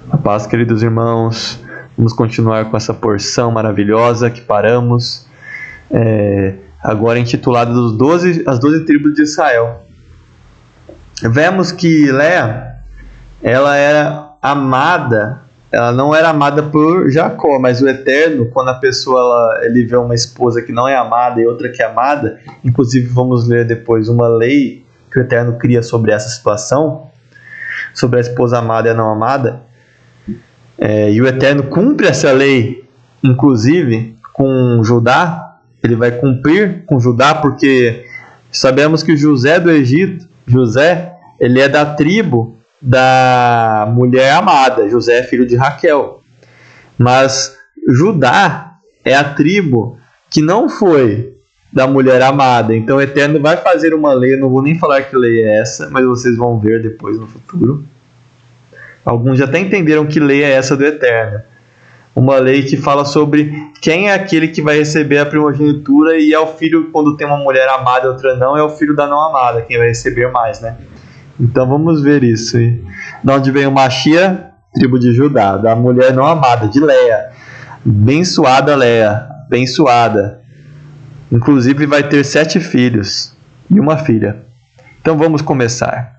A paz, queridos irmãos. Vamos continuar com essa porção maravilhosa que paramos, agora intitulada as 12 tribos de Israel. Vemos que Léa, ela era amada, ela não era amada por Jacó, mas o Eterno, quando a pessoa ele vê uma esposa que não é amada e outra que é amada, inclusive vamos ler depois uma lei que o Eterno cria sobre essa situação, sobre a esposa amada e a não amada. E o Eterno cumpre essa lei, inclusive com Judá. Ele vai cumprir com Judá, porque sabemos que José do Egito, ele é da tribo da mulher amada. José é filho de Raquel, mas Judá é a tribo que não foi da mulher amada. Então o Eterno vai fazer uma lei, eu não vou nem falar que lei é essa, mas vocês vão ver depois no futuro. Alguns já até entenderam que lei é essa do Eterno. Uma lei que fala sobre quem é aquele que vai receber a primogenitura, e é o filho, quando tem uma mulher amada e outra não, é o filho da não amada, quem vai receber mais, né? Então vamos ver isso. De onde vem o Machia? Tribo de Judá, da mulher não amada, de Léa. Abençoada Léa, abençoada. Inclusive vai ter 7 filhos e uma filha. Então vamos começar.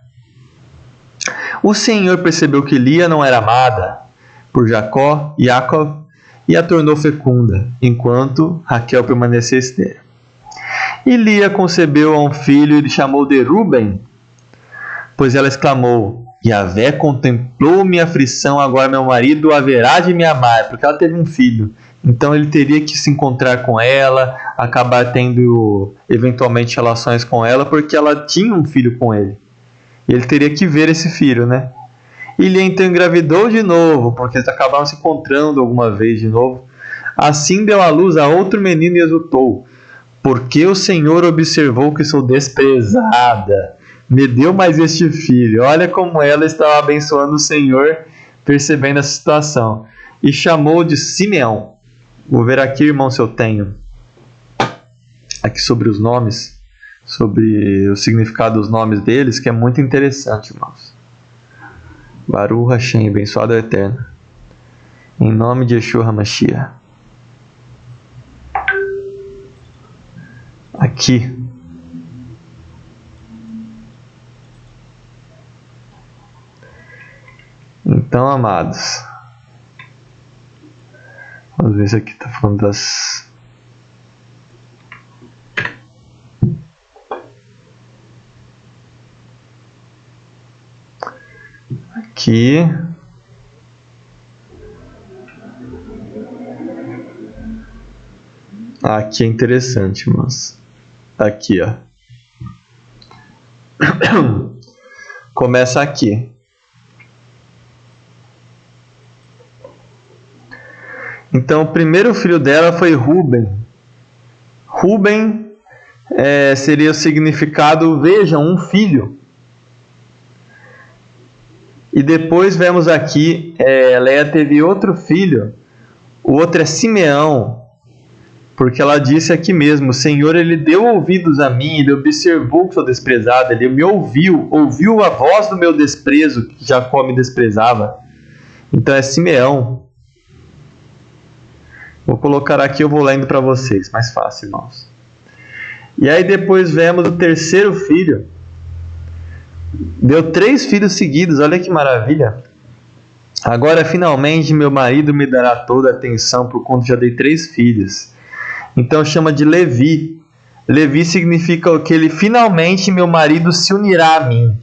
O Senhor percebeu que Lia não era amada por Jacó e a tornou fecunda, enquanto Raquel permanecia estéril. E Lia concebeu a um filho e lhe chamou de Ruben, pois ela exclamou: Yahvé contemplou minha aflição, agora meu marido haverá de me amar, porque ela teve um filho. Então ele teria que se encontrar com ela, acabar tendo eventualmente relações com ela, porque ela tinha um filho com ele. E ele teria que ver esse filho, né? E ele então engravidou de novo, porque eles acabaram se encontrando alguma vez de novo. Assim deu à luz a outro menino e exultou: porque o Senhor observou que sou desprezada, me deu mais este filho. Olha como ela estava abençoando o Senhor, percebendo a situação. E chamou de Simeão. Vou ver aqui, irmão, se eu tenho aqui sobre os nomes, sobre o significado dos nomes deles, que é muito interessante, irmãos. Baruch Hashem, abençoado é o Eterno. Em nome de Yeshua HaMashiach. Aqui. Então, amados, vamos ver se aqui está falando das... Aqui é interessante, mas aqui, ó. Começa aqui. Então, o primeiro filho dela foi Ruben. Ruben seria o significado, vejam, um filho. E depois vemos aqui, Léa teve outro filho, o outro é Simeão, porque ela disse aqui mesmo: o Senhor, ele deu ouvidos a mim, ele observou que sou desprezada, ele me ouviu a voz do meu desprezo, que Jacó me desprezava. Então é Simeão. Vou colocar aqui, eu vou lendo para vocês, mais fácil, irmãos. E aí depois vemos o terceiro filho. Deu 3 filhos seguidos, olha que maravilha. Agora finalmente meu marido me dará toda a atenção, por conta já dei 3 filhos. Então chama de Levi. Levi significa que ele finalmente meu marido se unirá a mim.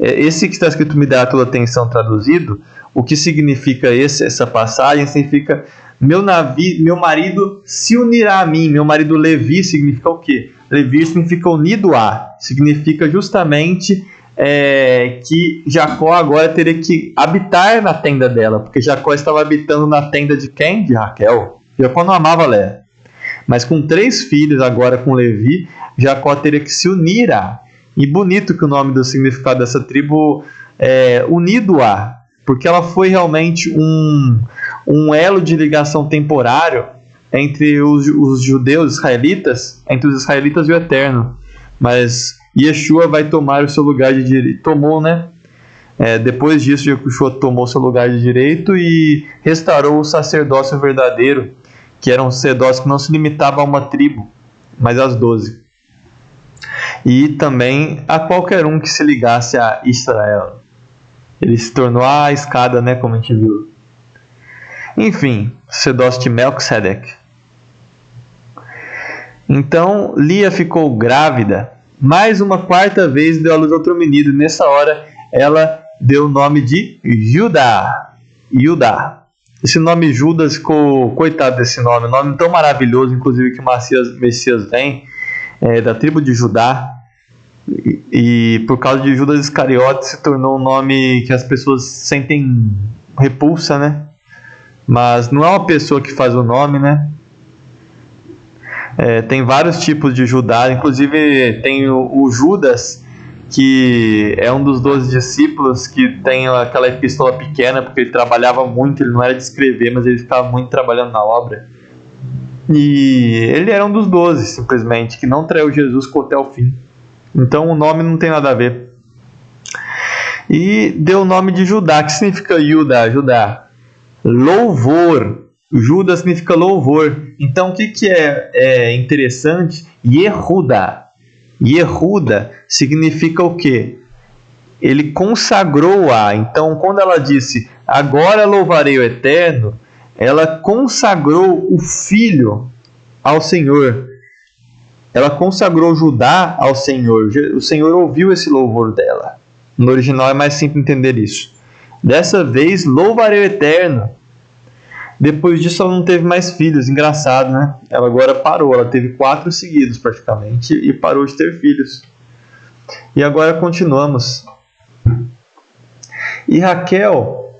Esse que está escrito me dará toda a atenção traduzido, o que significa essa passagem? Significa meu marido se unirá a mim. Meu marido Levi significa o quê? Levi significa unido a. Significa justamente que Jacó agora teria que habitar na tenda dela, porque Jacó estava habitando na tenda de quem? De Raquel. Jacó não amava Léa, mas com 3 filhos agora com Levi, Jacó teria que se unir a. E bonito que o nome do significado dessa tribo é unido a, porque ela foi realmente um elo de ligação temporário entre os judeus israelitas, entre os israelitas e o Eterno. Mas Yeshua vai tomar o seu lugar de direito. Tomou, né? Depois disso, Yahushua tomou seu lugar de direito e restaurou o sacerdócio verdadeiro, que era um sacerdócio que não se limitava a uma tribo, mas às 12. E também a qualquer um que se ligasse a Israel. Ele se tornou a escada, né, como a gente viu. Enfim, sacerdócio de Melquisedeque. Então, Lia ficou grávida. Mais uma quarta vez deu à luz outro menino. E nessa hora, ela deu o nome de Judá. Esse nome Judas ficou... Coitado desse nome. Um nome tão maravilhoso, inclusive, que o Messias vem. Da tribo de Judá. E por causa de Judas Iscariote se tornou um nome que as pessoas sentem repulsa, né? Mas não é uma pessoa que faz o nome, né? Tem vários tipos de Judá, inclusive tem o Judas, que é um dos 12 discípulos, que tem aquela epístola pequena, porque ele trabalhava muito, ele não era de escrever, mas ele ficava muito trabalhando na obra. E ele era um dos 12, simplesmente, que não traiu Jesus até o fim. Então o nome não tem nada a ver. E deu o nome de Judá. Que significa Judá? Louvor. Judas significa louvor. Então o que é interessante? Yehuda significa o quê? Ele consagrou-a. Então quando ela disse, agora louvarei o Eterno, ela consagrou o filho ao Senhor. Ela consagrou Judá ao Senhor. O Senhor ouviu esse louvor dela. No original é mais simples entender isso. Dessa vez, louvarei o Eterno. Depois disso, ela não teve mais filhos. Engraçado, né? Ela agora parou. Ela teve 4 seguidos, praticamente, e parou de ter filhos. E agora continuamos. E Raquel,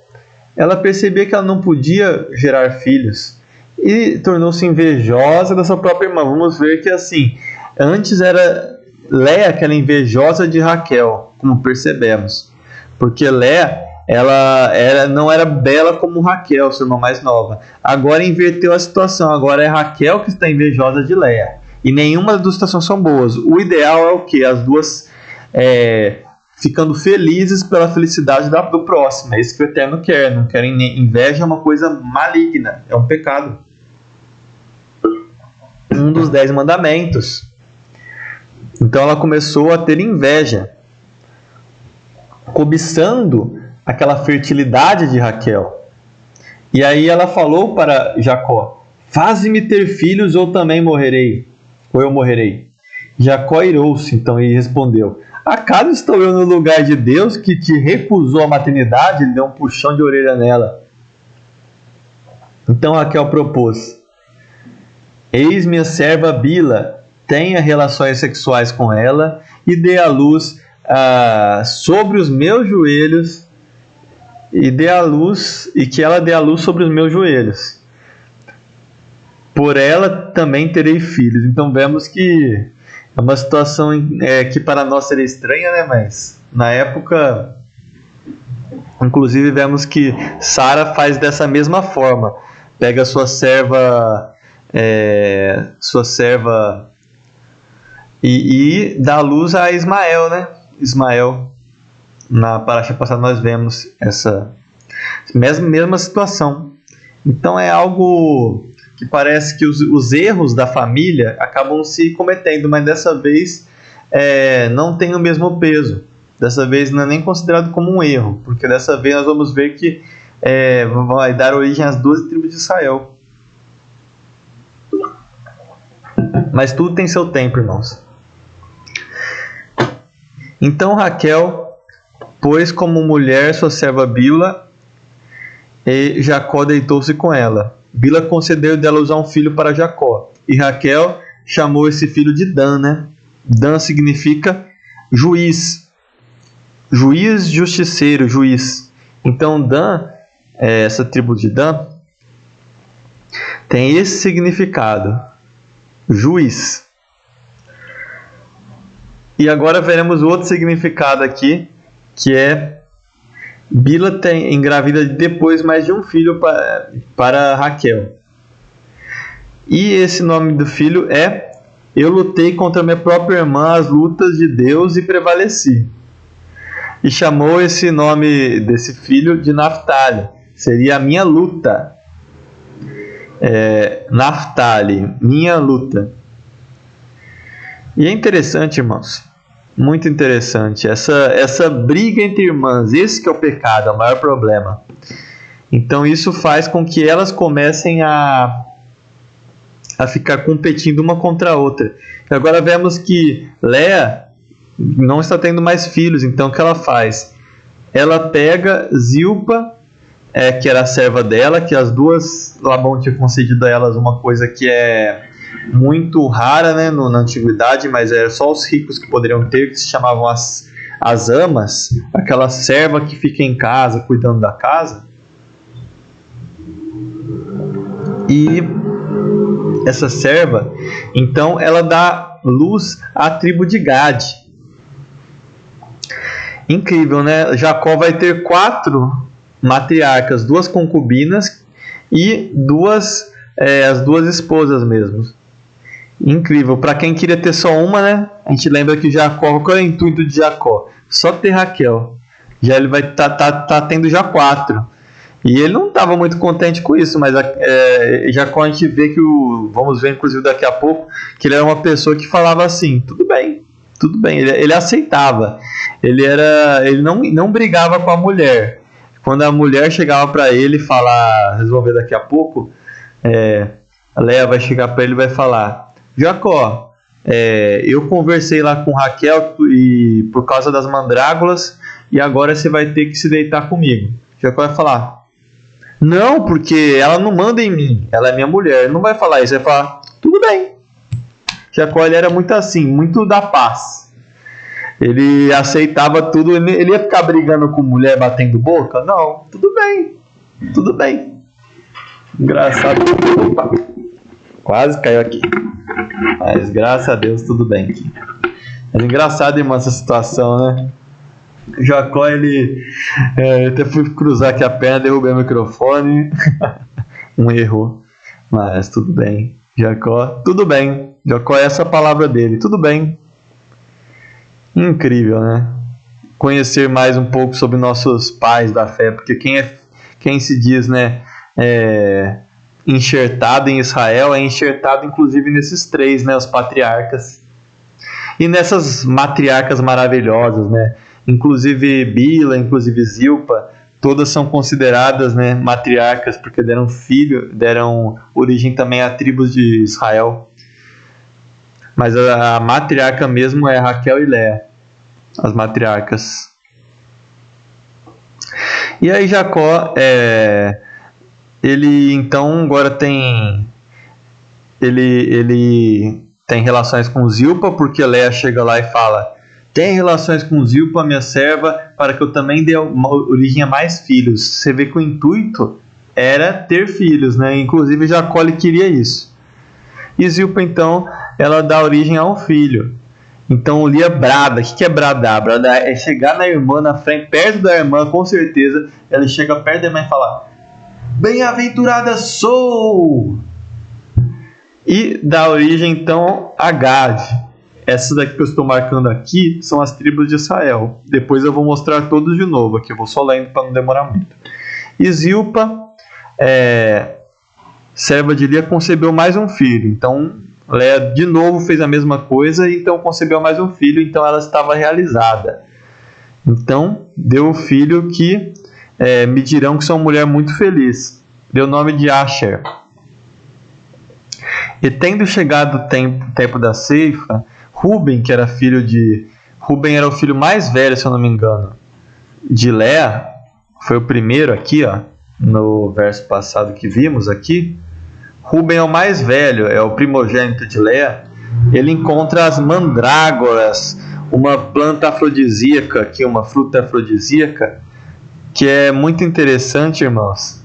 ela percebeu que ela não podia gerar filhos. E tornou-se invejosa da sua própria irmã. Vamos ver que assim, antes era Léa que era invejosa de Raquel, como percebemos. Porque Léa, ela não era bela como Raquel, sua irmã mais nova. Agora inverteu a situação. Agora é Raquel que está invejosa de Léa. E nenhuma das duas situações são boas. O ideal é o quê? As duas ficando felizes pela felicidade do próximo. É isso que o Eterno quer. Não quer inveja, é uma coisa maligna. É um pecado. Um dos 10 mandamentos. Então ela começou a ter inveja, cobiçando aquela fertilidade de Raquel. E aí ela falou para Jacó: faze-me ter filhos ou também morrerei, ou eu morrerei. Jacó irou-se então e respondeu: acaso estou eu no lugar de Deus que te recusou a maternidade? Ele deu um puxão de orelha nela. Então Raquel propôs: eis minha serva Bila, tenha relações sexuais com ela e dê à luz sobre os meus joelhos, e que ela dê à luz sobre os meus joelhos. Por ela também terei filhos. Então vemos que é uma situação que para nós seria estranha, né? Mas na época, inclusive, vemos que Sara faz dessa mesma forma. Pega sua serva e dá luz a Ismael, né? Ismael, na paraxá passada nós vemos essa mesma situação. Então é algo que parece que os erros da família acabam se cometendo, mas dessa vez não tem o mesmo peso. Dessa vez não é nem considerado como um erro, porque dessa vez nós vamos ver que vai dar origem às 12 tribos de Israel. Mas tudo tem seu tempo, irmãos. Então Raquel pôs como mulher sua serva Bila, e Jacó deitou-se com ela. Bila concedeu dela usar um filho para Jacó, e Raquel chamou esse filho de Dan, né? Dan significa juiz, justiceiro, juiz. Então Dan, essa tribo de Dan, tem esse significado, juiz. E agora veremos outro significado aqui, que é Bila engravida depois mais de um filho para Raquel. E esse nome do filho é: eu lutei contra minha própria irmã as lutas de Deus e prevaleci. E chamou esse nome desse filho de Naftali. Seria a minha luta. Naftali, minha luta. E é interessante, irmãos. Muito interessante. Essa briga entre irmãs. Esse que é o pecado, é o maior problema. Então isso faz com que elas comecem a ficar competindo uma contra a outra. Agora vemos que Léa não está tendo mais filhos. Então o que ela faz? Ela pega Zilpa, que era a serva dela, que as duas, Labão tinha concedido a elas uma coisa que é muito rara, né, na antiguidade, mas era só os ricos que poderiam ter, que se chamavam as amas, aquela serva que fica em casa, cuidando da casa. E essa serva, então, ela dá luz à tribo de Gad. Incrível, né? Jacó vai ter 4 matriarcas, 2 concubinas e as 2 esposas mesmo. Incrível. Para quem queria ter só uma, né? A gente lembra que Jacó, qual é o intuito de Jacó? Só ter Raquel. Já ele vai tá tendo já 4. E ele não estava muito contente com isso, mas Jacó, a gente vê que vamos ver inclusive daqui a pouco, que ele era uma pessoa que falava assim, tudo bem, ele aceitava. Ele não brigava com a mulher. Quando a mulher chegava para ele falar, resolver daqui a pouco, a Léa vai chegar para ele e vai falar, Jacó, eu conversei lá com Raquel e por causa das mandrágoras, e agora você vai ter que se deitar comigo. Jacó vai falar, não, porque ela não manda em mim, ela é minha mulher. Ele não vai falar isso, vai falar, tudo bem. Jacó, ele era muito assim, muito da paz. Ele aceitava tudo, ele ia ficar brigando com mulher, batendo boca? Não, tudo bem. Engraçado. Opa, quase caiu aqui. Mas graças a Deus, tudo bem aqui. Mas engraçado, irmão, essa situação, né? Jacó, ele até fui cruzar aqui a perna, derrubei o microfone. Um erro, mas tudo bem. Jacó, tudo bem. Jacó é essa a palavra dele, tudo bem. Incrível, né? Conhecer mais um pouco sobre nossos pais da fé, porque quem se diz, né, enxertado em Israel é enxertado inclusive nesses 3, né, os patriarcas. E nessas matriarcas maravilhosas, né? Inclusive Bila, inclusive Zilpa, todas são consideradas, né, matriarcas, porque deram origem também a tribos de Israel. Mas a matriarca mesmo é Raquel e Léa, as matriarcas. E aí Jacó, ele então agora tem relações com Zilpa, porque Léa chega lá e fala, tem relações com Zilpa, minha serva, para que eu também dê origem a mais filhos. Você vê que o intuito era ter filhos, né? Inclusive Jacó queria isso. E Zilpa, então, ela dá origem a um filho. Então Lia brada. O que é bradar? Bradar é chegar na irmã, na frente, perto da irmã, com certeza. Ela chega perto da irmã e fala, bem-aventurada sou! E dá origem, então, a Gad. Essas daqui que eu estou marcando aqui são as tribos de Israel. Depois eu vou mostrar todos de novo aqui. Eu vou só lendo para não demorar muito. E Zilpa, serva de Lia, concebeu mais um filho. Então Léa de novo fez a mesma coisa e então concebeu mais um filho. Então ela estava realizada. Então deu o filho que me dirão que sou uma mulher muito feliz. Deu o nome de Asher. E tendo chegado o tempo da ceifa, Ruben, que era filho de... Ruben era o filho mais velho, se eu não me engano, de Léa. Foi o primeiro aqui, ó, no verso passado que vimos aqui. Ruben é o mais velho, é o primogênito de Léa. Ele encontra as mandrágoras, uma planta afrodisíaca, aqui, uma fruta afrodisíaca, que é muito interessante, irmãos.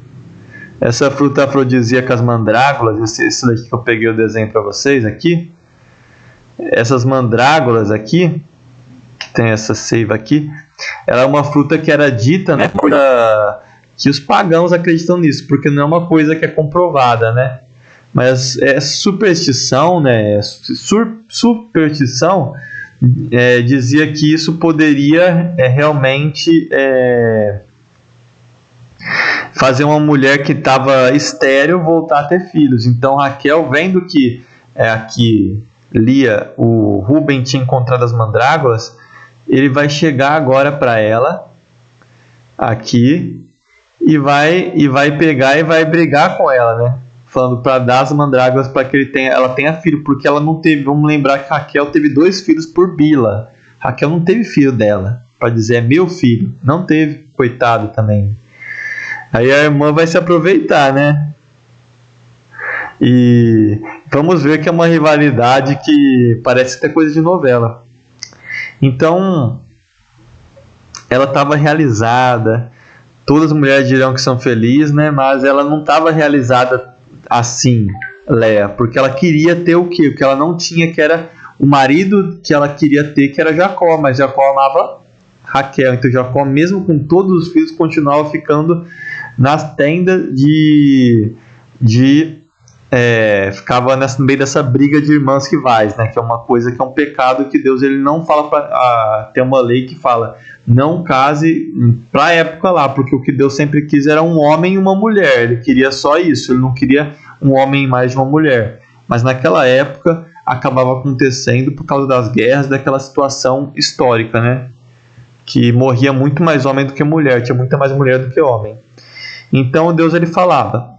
Essa fruta afrodisíaca, as mandrágoras, esse daqui que eu peguei o desenho para vocês aqui. Essas mandrágoras aqui, que tem essa seiva aqui, ela é uma fruta que era dita, né, que os pagãos acreditam nisso, porque não é uma coisa que é comprovada, né? Mas é superstição, né? Superstição dizia que isso poderia realmente fazer uma mulher que estava estéril voltar a ter filhos. Então Raquel, vendo que aqui Lia, o Rúben tinha encontrado as mandrágoras, ele vai chegar agora para ela aqui e vai pegar e vai brigar com ela, né? Falando para dar as mandrágoras para que ela tenha filho, porque ela não teve. Vamos lembrar que Raquel teve 2 filhos por Bila. Raquel não teve filho dela, para dizer é meu filho. Não teve, coitado também. Aí a irmã vai se aproveitar, né? E vamos ver que é uma rivalidade que parece ter coisa de novela. Então, ela estava realizada. Todas as mulheres dirão que são felizes, né? Mas ela não estava realizada assim, Léa, porque ela queria ter o quê? O que ela não tinha, que era o marido que ela queria ter, que era Jacó, mas Jacó amava Raquel. Então Jacó, mesmo com todos os filhos, continuava ficando nas tendas ficava no meio dessa briga de irmãs rivais, né? Que é uma coisa que é um pecado que Deus ele não fala tem uma lei que fala não case para a época lá, porque o que Deus sempre quis era um homem e uma mulher. Ele queria só isso, ele não queria um homem e mais de uma mulher. Mas naquela época acabava acontecendo por causa das guerras, daquela situação histórica, né? Que morria muito mais homem do que mulher, tinha muita mais mulher do que homem. Então Deus ele falava: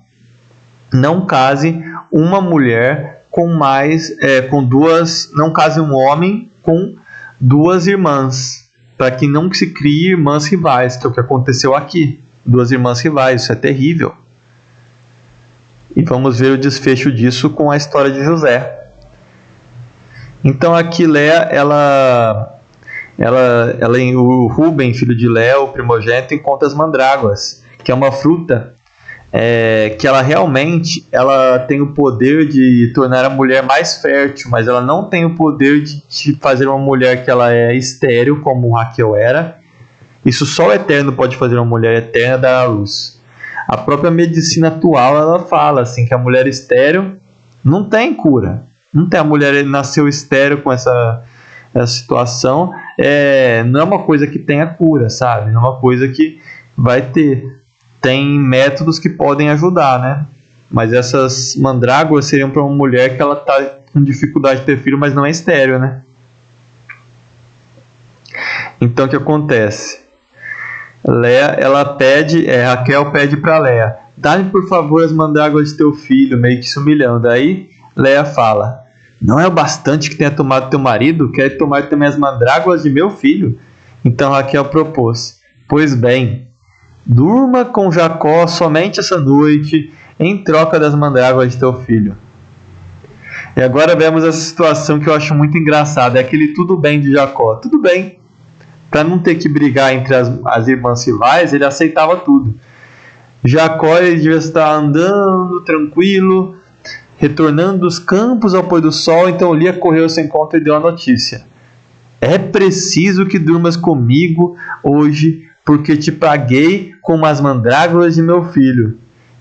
não case uma mulher com duas, não case um homem com 2 irmãs, para que não se crie irmãs rivais, que é o que aconteceu aqui. 2 irmãs rivais, isso é terrível. E vamos ver o desfecho disso com a história de José. Então aqui Léa, o Rúben, filho de Léa, o primogênito, encontra as mandrágoras, que é uma fruta que ela realmente tem o poder de tornar a mulher mais fértil, mas ela não tem o poder de fazer uma mulher que ela é estéril, como Raquel era. Isso só o Eterno pode fazer uma mulher eterna dar à luz. A própria medicina atual ela fala assim, que a mulher estéril não tem cura. Não tem, a mulher nasceu estéril com essa situação. Não é uma coisa que tenha cura, sabe? Não é uma coisa que vai ter. Tem métodos que podem ajudar, né? Mas essas mandrágoras seriam para uma mulher que ela está com dificuldade de ter filho, mas não é estéril, né? Então o que acontece? Raquel pede para Léa: dá-me por favor as mandrágoras de teu filho, meio que se humilhando. Aí Léa fala: não é o bastante que tenha tomado teu marido? Quer tomar também as mandrágoras de meu filho? Então Raquel propôs: pois bem, durma com Jacó somente essa noite, em troca das mandrágoras de teu filho. E agora vemos essa situação que eu acho muito engraçada. É aquele tudo bem de Jacó. Tudo bem. Para não ter que brigar entre as irmãs rivais, ele aceitava tudo. Jacó ele devia estar andando tranquilo, retornando dos campos ao pôr do sol. Então Lia correu ao seu encontro e deu a notícia: é preciso que durmas comigo hoje, porque te paguei com as mandrágoras de meu filho.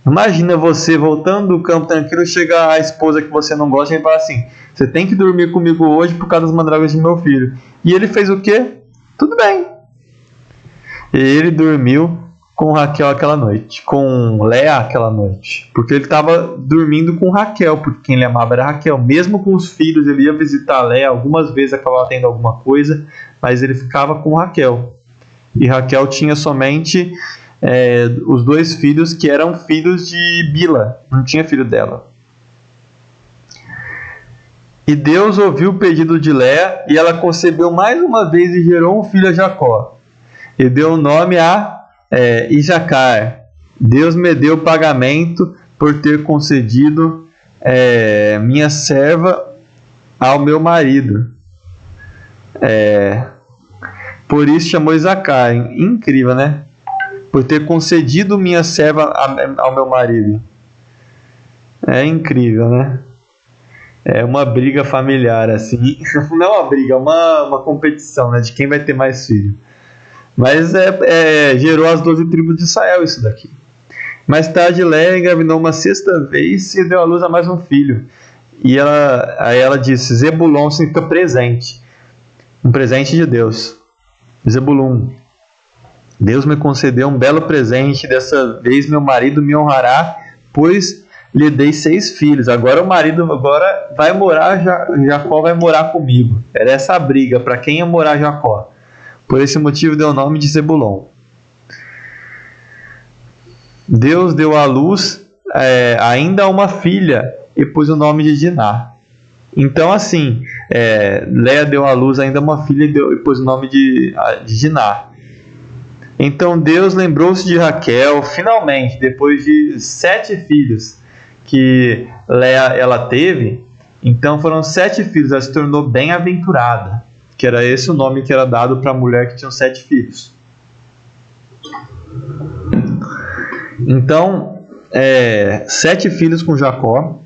Imagina você voltando do campo tranquilo, chega a esposa que você não gosta e fala assim: você tem que dormir comigo hoje por causa das mandrágoras de meu filho. E ele fez o quê? Tudo bem. E ele dormiu com Raquel aquela noite, com Léa aquela noite, porque ele estava dormindo com Raquel, porque quem ele amava era Raquel. Mesmo com os filhos, ele ia visitar Léa, algumas vezes acabava tendo alguma coisa, mas ele ficava com Raquel. E Raquel tinha somente os 2 filhos que eram filhos de Bila, não tinha filho dela. E Deus ouviu o pedido de Léa e ela concebeu mais uma vez e gerou um filho a Jacó. E deu o nome a Isacar. Deus me deu o pagamento por ter concedido minha serva ao meu marido. Por isso chamou Isacar. Incrível, né? Por ter concedido minha serva ao meu marido. É incrível, né? É uma briga familiar, assim. Não é uma briga, é uma competição, né? De quem vai ter mais filho. Mas gerou as 12 tribos de Israel isso daqui. Mais tarde, Léa engravidou uma 6ª vez e deu à luz a mais um filho. E aí ela disse: Zebulon significa presente. Um presente de Deus. Zebulun. Deus me concedeu um belo presente, dessa vez meu marido me honrará, pois lhe dei 6 filhos. Agora o marido vai morar, Jacó vai morar comigo. Era essa a briga, para quem ia morar Jacó. Por esse motivo deu o nome de Zebulon. Deus deu à luz ainda uma filha e pôs o nome de Diná. Então assim, Léa deu à luz ainda uma filha e pôs o nome de Diná. Então Deus lembrou-se de Raquel, finalmente, depois de 7 filhos que Léa ela teve. Então foram 7 filhos, ela se tornou bem-aventurada, que era esse o nome que era dado para a mulher que tinha 7 filhos. Então, 7 filhos com Jacó,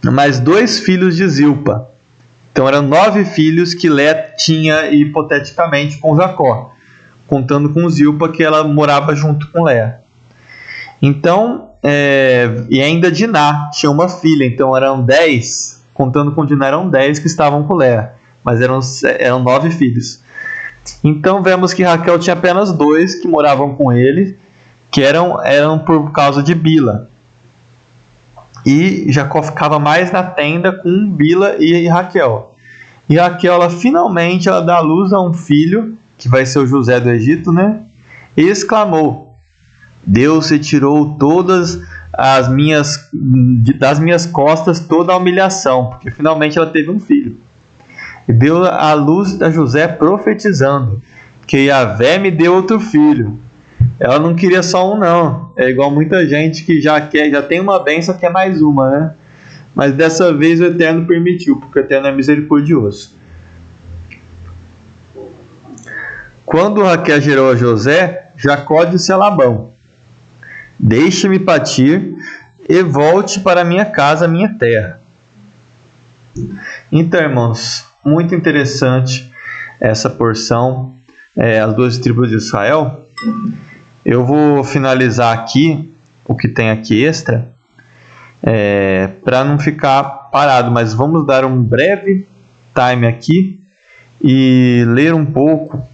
mais 2 filhos de Zilpa. Então eram 9 filhos que Léa tinha hipoteticamente com Jacó, contando com Zilpa, que ela morava junto com Léa. Então, e ainda Diná tinha uma filha, então eram 10, contando com Diná eram 10 que estavam com Léa, mas eram 9 filhos. Então vemos que Raquel tinha apenas 2 que moravam com ele, que eram por causa de Bila. E Jacó ficava mais na tenda com Bila e Raquel. E Raquel, finalmente, ela dá à luz a um filho, que vai ser o José do Egito, né? E exclamou: Deus retirou todas das minhas costas toda a humilhação, porque finalmente ela teve um filho. E deu à luz a José profetizando que Yahvé me deu outro filho. Ela não queria só um, não. É igual muita gente que já tem uma bênção, quer mais uma, né? Mas dessa vez o Eterno permitiu, porque o Eterno é misericordioso. Quando Raquel gerou a José, Jacó disse a Labão: Deixe-me partir e volte para minha casa, minha terra. Então, irmãos, muito interessante essa porção, as 12 tribos de Israel. Eu vou finalizar aqui o que tem aqui extra, para não ficar parado, mas vamos dar um breve time aqui e ler um pouco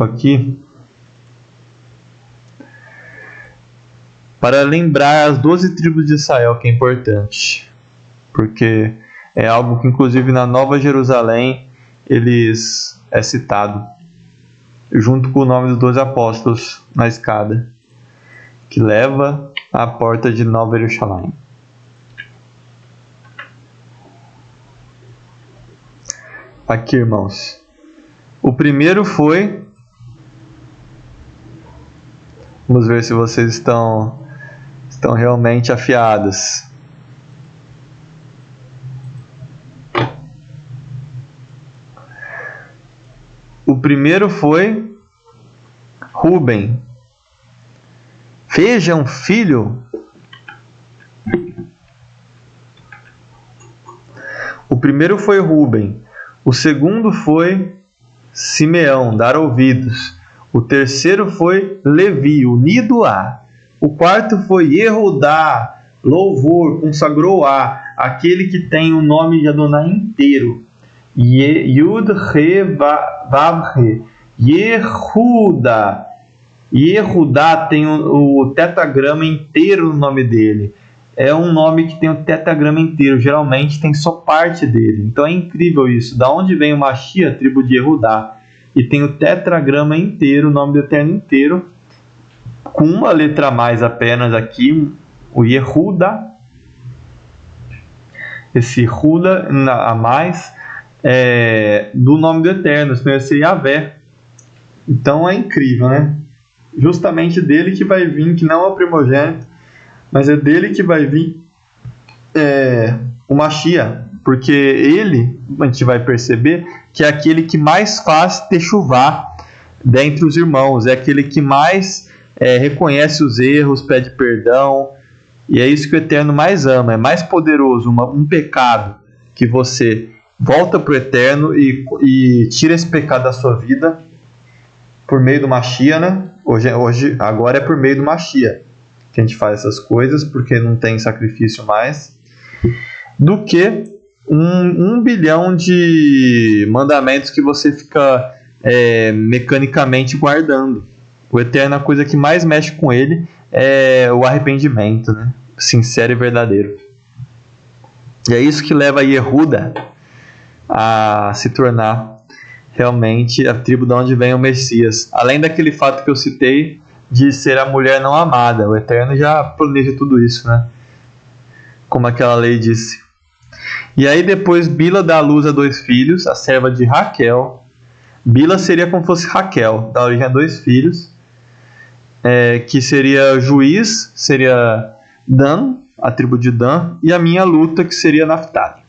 aqui para lembrar as 12 tribos de Israel, que é importante, porque é algo que inclusive na Nova Jerusalém é citado junto com o nome dos 12 apóstolos na escada que leva à porta de Nova Jerusalém. Aqui, irmãos, o primeiro foi, vamos ver se vocês estão realmente afiados. O primeiro foi Rúben. Veja, um filho. O primeiro foi Rúben. O segundo foi Simeão, dar ouvidos. O terceiro foi Levi, unido a. O quarto foi Yehudá, louvor, consagrou a, aquele que tem o nome de Adonai inteiro. Yud, Re, Vav, Re. Yehuda. Yehudá tem o tetragrama inteiro no nome dele. É um nome que tem o tetragrama inteiro. Geralmente tem só parte dele. Então é incrível isso. Da onde vem o Mashiach, a tribo de Yehudá? E tem o tetragrama inteiro, o nome do Eterno inteiro, com uma letra a mais apenas aqui, o Yehuda. Esse Yehuda a mais do nome do Eterno, senão ia ser Yahvé. Então é incrível, né? Justamente dele que vai vir, que não é o primogênito, mas é dele que vai vir o Mashiach, porque ele, a gente vai perceber, que é aquele que mais faz techuvá dentre os irmãos, é aquele que mais reconhece os erros, pede perdão, e é isso que o Eterno mais ama, é mais poderoso um pecado que você volta para o Eterno e tira esse pecado da sua vida por meio do Mashiach, né? Agora é por meio do Mashiach que a gente faz essas coisas, porque não tem sacrifício mais, do que um bilhão de mandamentos que você fica mecanicamente guardando. O Eterno, a coisa que mais mexe com ele é o arrependimento, né? Sincero e verdadeiro. E é isso que leva Yehuda a se tornar realmente a tribo de onde vem o Messias. Além daquele fato que eu citei de ser a mulher não amada. O Eterno já planeja tudo isso, né? Como aquela lei disse. E aí depois Bila dá à luz a 2 filhos, a serva de Raquel. Bila seria como se fosse Raquel, dá origem a 2 filhos, que seria Juiz, seria Dan, a tribo de Dan, e a minha luta, que seria Naftali.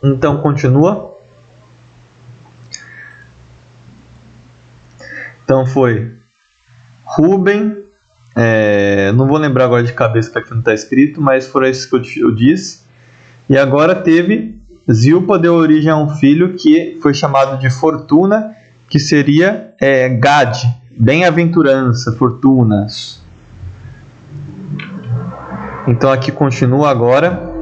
Então continua. Então foi Ruben, não vou lembrar agora de cabeça que aqui não está escrito, mas foram esses que eu disse. E agora teve Zilpa, deu origem a um filho que foi chamado de Fortuna, que seria Gad, bem-aventurança, fortunas. Então aqui continua agora.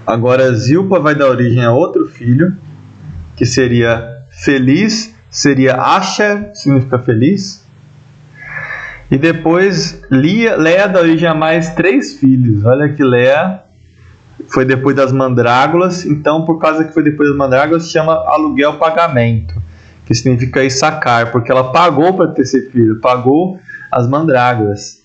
Agora Zilpa vai dar origem a outro filho, que seria Feliz, seria Asher, significa feliz. E depois Leia dá origem a mais 3 filhos. Olha que Leia foi depois das mandrágoras, então por causa que foi depois das mandrágoras, chama aluguel pagamento, que significa Issacar, porque ela pagou para ter esse filho, pagou as mandrágoras.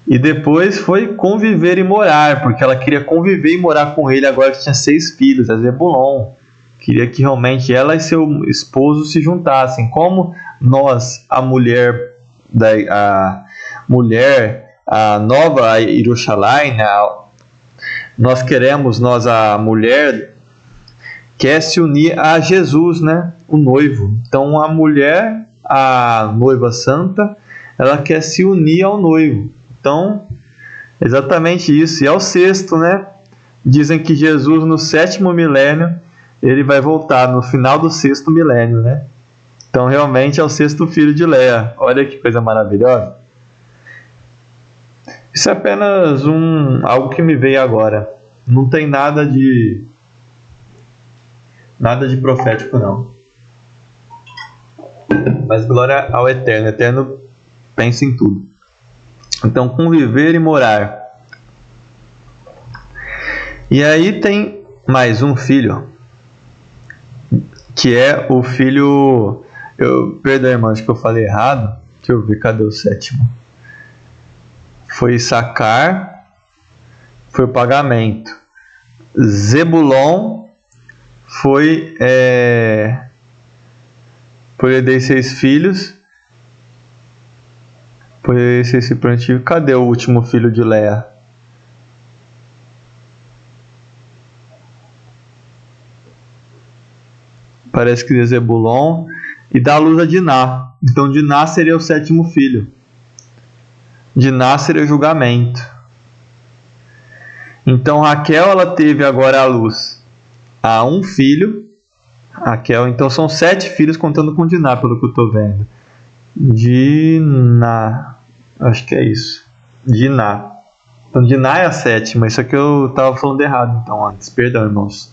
E depois foi conviver e morar, porque ela queria conviver e morar com ele agora que tinha 6 filhos, a Zebulon. Queria que realmente ela e seu esposo se juntassem. Como nós, a nova Yerushalayim, a mulher quer se unir a Jesus, né? O noivo. Então a mulher, a noiva santa, ela quer se unir ao noivo. Então, exatamente isso. E é o 6º, né? Dizem que Jesus, no 7º milênio, ele vai voltar no final do 6º milênio, né? Então, realmente, é o 6º filho de Leia. Olha que coisa maravilhosa. Isso é apenas algo que me veio agora. Não tem nada de profético, não. Mas glória ao Eterno. O Eterno pensa em tudo. Então, conviver e morar. E aí tem mais um filho, que é o filho... Perdão, irmão, acho que eu falei errado. Deixa eu ver, cadê o 7º? Foi Issacar, foi o pagamento. Zebulon foi... Por ele dei 6 filhos. Por esse plantio. Cadê o último filho de Leia? Parece que é Zebulon. E dá a luz a Diná. Então Diná seria o 7º filho. Diná seria o julgamento. Então Raquel, ela teve agora a luz a um filho. Raquel, então são 7 filhos contando com Diná, pelo que eu estou vendo. Diná. Acho que é isso. Diná. Então Diná é a 7ª. Isso aqui eu estava falando errado então antes. Perdão, irmãos.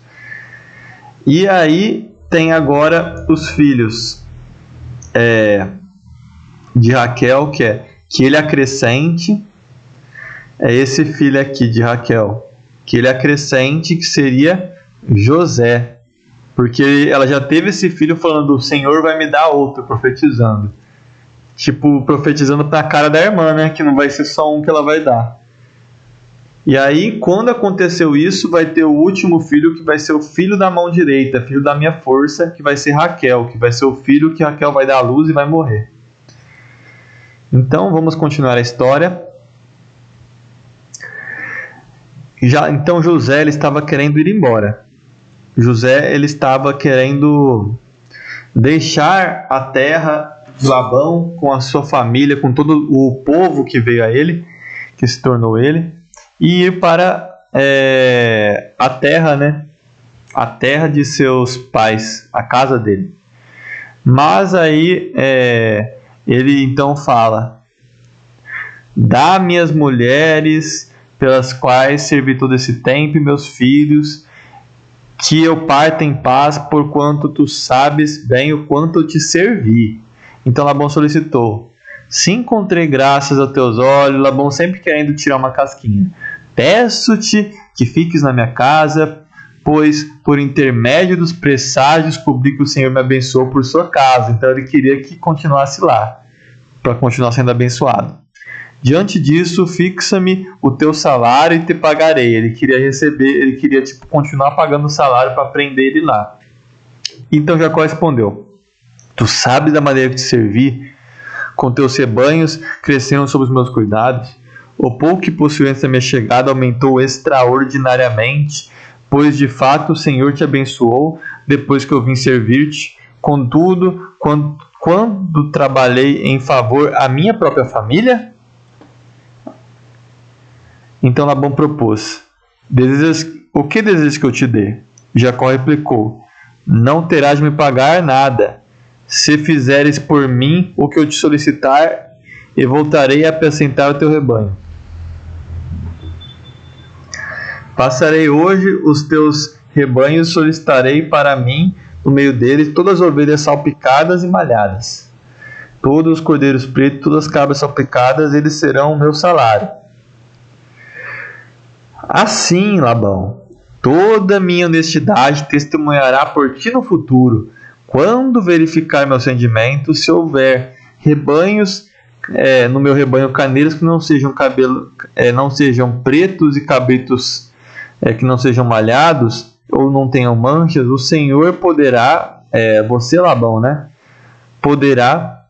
E aí tem agora os filhos de Raquel, que ele acrescente. É esse filho aqui de Raquel. Que ele acrescente, que seria José. Porque ela já teve esse filho falando: o Senhor vai me dar outro, profetizando. Tipo, profetizando para a cara da irmã, né? Que não vai ser só um que ela vai dar. E aí, quando aconteceu isso, vai ter o último filho, que vai ser o filho da mão direita, filho da minha força, que vai ser Raquel, que vai ser o filho que Raquel vai dar à luz e vai morrer. Então, vamos continuar a história. Então, José, ele estava querendo ir embora. José, ele estava querendo deixar a terra de Labão com a sua família, com todo o povo que veio a ele, que se tornou ele, e ir para a terra, né? A terra de seus pais, a casa dele. Mas aí ele então fala: dá minhas mulheres, pelas quais servi todo esse tempo, e meus filhos, que eu parta em paz, porquanto tu sabes bem o quanto eu te servi. Então Labão solicitou: se encontrei graças aos teus olhos, Labão sempre querendo tirar uma casquinha, peço-te que fiques na minha casa, pois por intermédio dos presságios cobri que o Senhor me abençoou por sua casa. Então ele queria que continuasse lá, para continuar sendo abençoado. Diante disso, fixa-me o teu salário e te pagarei. Ele queria continuar pagando o salário para prender ele lá. Então Jacó respondeu: tu sabes da maneira que te servi, com teus rebanhos cresceram sob os meus cuidados. O pouco que possuí antes da minha chegada aumentou extraordinariamente, pois de fato o Senhor te abençoou depois que eu vim servir-te. Contudo, quando trabalhei em favor à minha própria família? Então Labão propôs: o que desejas que eu te dê? Jacó replicou: não terás de me pagar nada, se fizeres por mim o que eu te solicitar, e voltarei a apacentar o teu rebanho. Passarei hoje os teus rebanhos, solicitarei para mim, no meio deles, todas as ovelhas salpicadas e malhadas, todos os cordeiros pretos, todas as cabras salpicadas, eles serão o meu salário. Assim, Labão, toda minha honestidade testemunhará por ti no futuro, quando verificar meus rendimentos, se houver rebanhos, no meu rebanho carneiros que não sejam pretos e cabritos que não sejam malhados ou não tenham manchas, o Senhor poderá, você Labão, né, poderá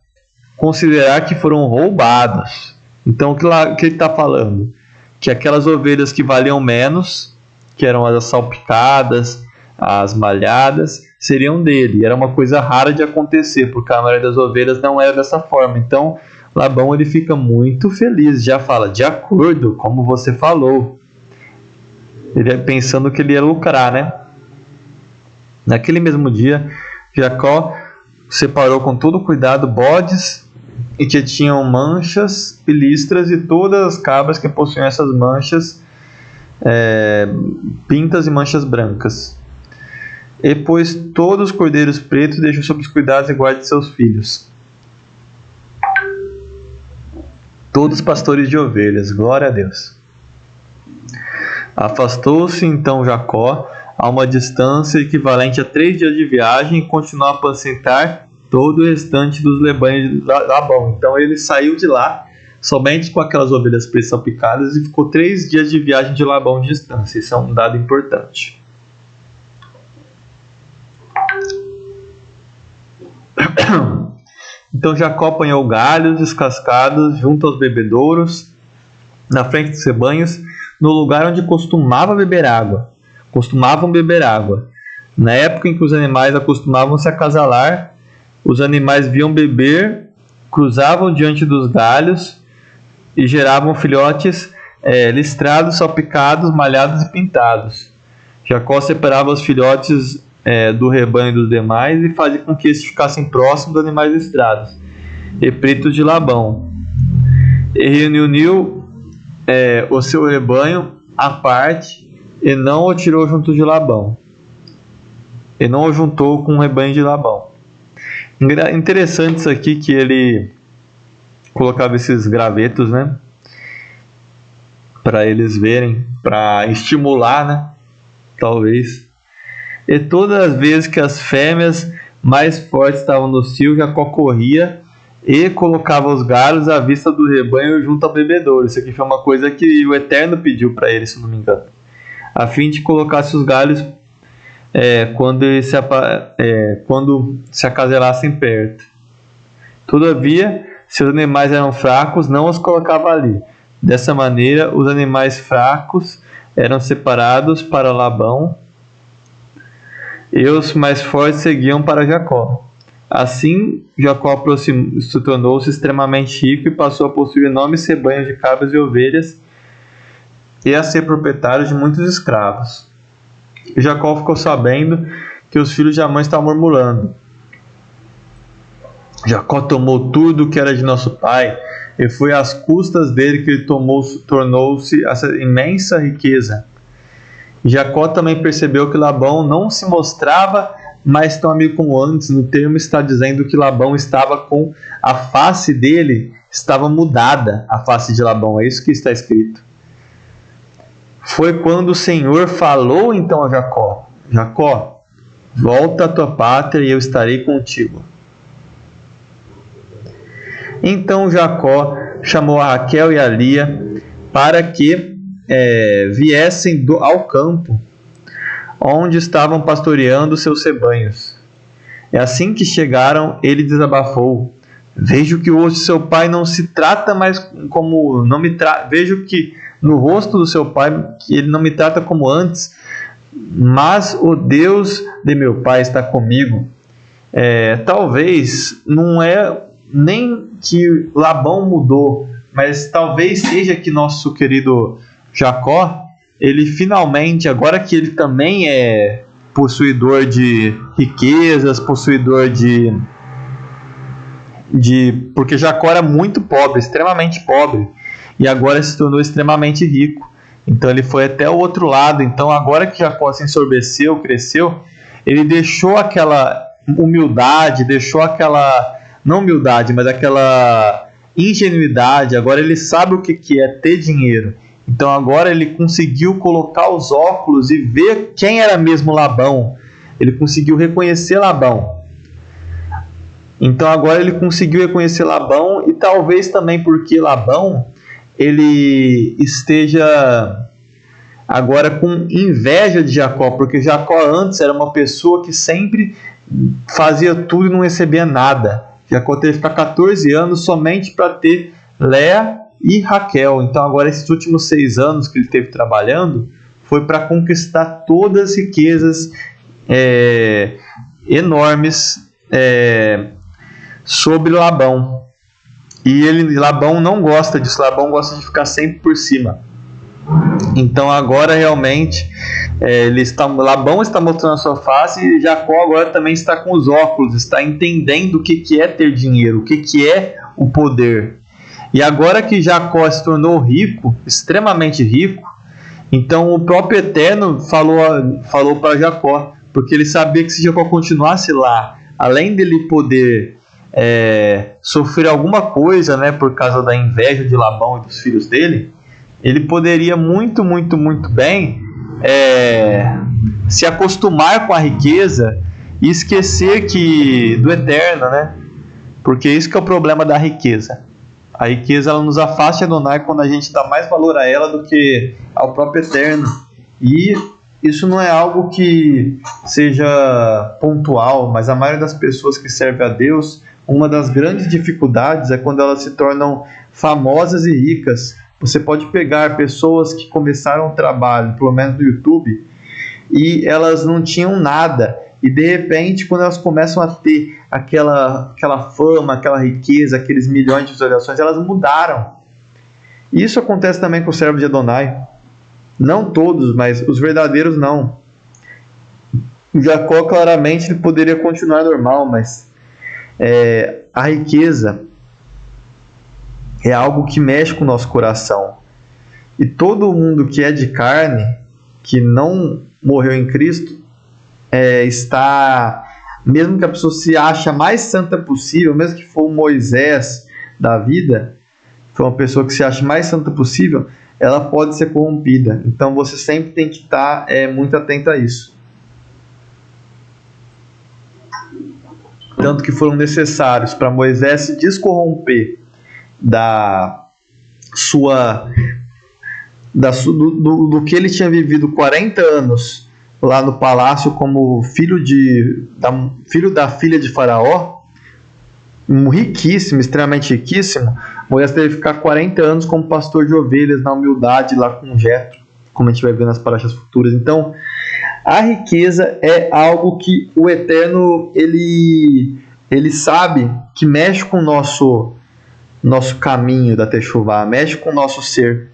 considerar que foram roubados. Então o que ele está falando? Que aquelas ovelhas que valiam menos, que eram as salpicadas, as malhadas, seriam dele. Era uma coisa rara de acontecer, porque a maioria das ovelhas não era dessa forma. Então Labão ele fica muito feliz, já fala: de acordo, como você falou. Ele pensando que ele ia lucrar, né? Naquele mesmo dia, Jacó separou com todo cuidado bodes e que tinham manchas e listras, e todas as cabras que possuíam essas manchas, pintas e manchas brancas. E pôs todos os cordeiros pretos, deixou sob os cuidados e guarda de seus filhos. Todos pastores de ovelhas, glória a Deus. Afastou-se então Jacó a uma distância equivalente a 3 dias de viagem e continuou a apacentar todo o restante dos rebanhos de Labão. Então ele saiu de lá somente com aquelas ovelhas pretas salpicadas e ficou 3 dias de viagem de Labão de distância. Isso é um dado importante. Então Jacó apanhou galhos descascados junto aos bebedouros, na frente dos rebanhos, no lugar onde costumavam beber água. Na época em que os animais acostumavam se acasalar, os animais viam beber, cruzavam diante dos galhos e geravam filhotes listrados, salpicados, malhados e pintados. Jacó separava os filhotes do rebanho dos demais e fazia com que estes ficassem próximos dos animais listrados e pretos de Labão. E reuniu o seu rebanho à parte e não o tirou junto de Labão. E não o juntou com o rebanho de Labão. Interessante isso aqui, que ele colocava esses gravetos, né, para eles verem, para estimular, né, talvez. E todas as vezes que as fêmeas mais fortes estavam no cio, Jacó corria e colocava os galhos à vista do rebanho junto ao bebedouro. Isso aqui foi uma coisa que o Eterno pediu para ele, se não me engano, a fim de colocasse os galhos quando se acaselassem perto. Todavia, se os animais eram fracos, não os colocava ali. Dessa maneira, os animais fracos eram separados para Labão e os mais fortes seguiam para Jacó. Assim, Jacó se tornou-se extremamente rico e passou a possuir enormes rebanhos de cabras e ovelhas e a ser proprietário de muitos escravos. Jacó ficou sabendo que os filhos de Amã estavam murmurando: Jacó tomou tudo que era de nosso pai, e foi às custas dele que ele tornou-se essa imensa riqueza. Jacó também percebeu que Labão não se mostrava mais tão amigo como antes. No termo está dizendo que Labão estava com a face dele, estava mudada a face de Labão, é isso que está escrito. Foi quando o Senhor falou então a Jacó: Jacó, volta à tua pátria e eu estarei contigo. Então Jacó chamou a Raquel e a Lia para que viessem ao campo onde estavam pastoreando seus rebanhos. E assim que chegaram, ele desabafou: vejo que hoje seu pai não se trata mais como vejo que no rosto do seu pai que ele não me trata como antes, mas o Deus de meu pai está comigo. Talvez não é nem que Labão mudou, mas talvez seja que nosso querido Jacó, ele finalmente, agora que ele também é possuidor de riquezas, possuidor porque Jacó era muito pobre, extremamente pobre, e agora se tornou extremamente rico. Então ele foi até o outro lado. Então agora que Jacó se ensoberbeceu, cresceu, ele deixou aquela humildade, deixou aquela, não humildade, mas aquela ingenuidade. Agora ele sabe o que é ter dinheiro. Então agora ele conseguiu colocar os óculos e ver quem era mesmo Labão. Ele conseguiu reconhecer Labão. Então agora ele conseguiu reconhecer Labão, e talvez também porque Labão ele esteja agora com inveja de Jacó, porque Jacó antes era uma pessoa que sempre fazia tudo e não recebia nada. Jacó teve que ficar 14 anos somente para ter Léa e Raquel. Então agora esses últimos 6 anos que ele teve trabalhando foi para conquistar todas as riquezas enormes sobre Labão. E Labão não gosta disso. Labão gosta de ficar sempre por cima. Então agora realmente Labão está mostrando a sua face, e Jacó agora também está com os óculos, está entendendo o que é ter dinheiro, o que é o poder. E agora que Jacó se tornou rico, extremamente rico, então o próprio Eterno falou para Jacó, porque ele sabia que se Jacó continuasse lá, além dele poder sofrer alguma coisa, né, por causa da inveja de Labão e dos filhos dele, ele poderia muito bem se acostumar com a riqueza e esquecer do Eterno, né? Porque isso que é o problema da riqueza. A riqueza ela nos afasta de Adonai quando a gente dá mais valor a ela do que ao próprio Eterno. E isso não é algo que seja pontual, mas a maioria das pessoas que servem a Deus, uma das grandes dificuldades é quando elas se tornam famosas e ricas. Você pode pegar pessoas que começaram o trabalho, pelo menos no YouTube, e elas não tinham nada. E de repente, quando elas começam a ter aquela fama, aquela riqueza, aqueles milhões de visualizações, elas mudaram. E isso acontece também com o servo de Adonai. Não todos, mas os verdadeiros não. O Jacó claramente ele poderia continuar normal, mas a riqueza é algo que mexe com o nosso coração. E todo mundo que é de carne, que não morreu em Cristo, está, mesmo que a pessoa se ache a mais santa possível, mesmo que for o Moisés da vida, for uma pessoa que se acha mais santa possível, ela pode ser corrompida. Então você sempre tem que estar muito atento a isso. Tanto que foram necessários para Moisés se descorromper do que ele tinha vivido 40 anos lá no palácio como filho da filha de Faraó, riquíssimo, extremamente riquíssimo. Moisés teve que ficar 40 anos como pastor de ovelhas na humildade lá com Jetro, como a gente vai ver nas parashas futuras. Então a riqueza é algo que o Eterno ele sabe que mexe com o nosso caminho da Teshuvá, mexe com o nosso ser.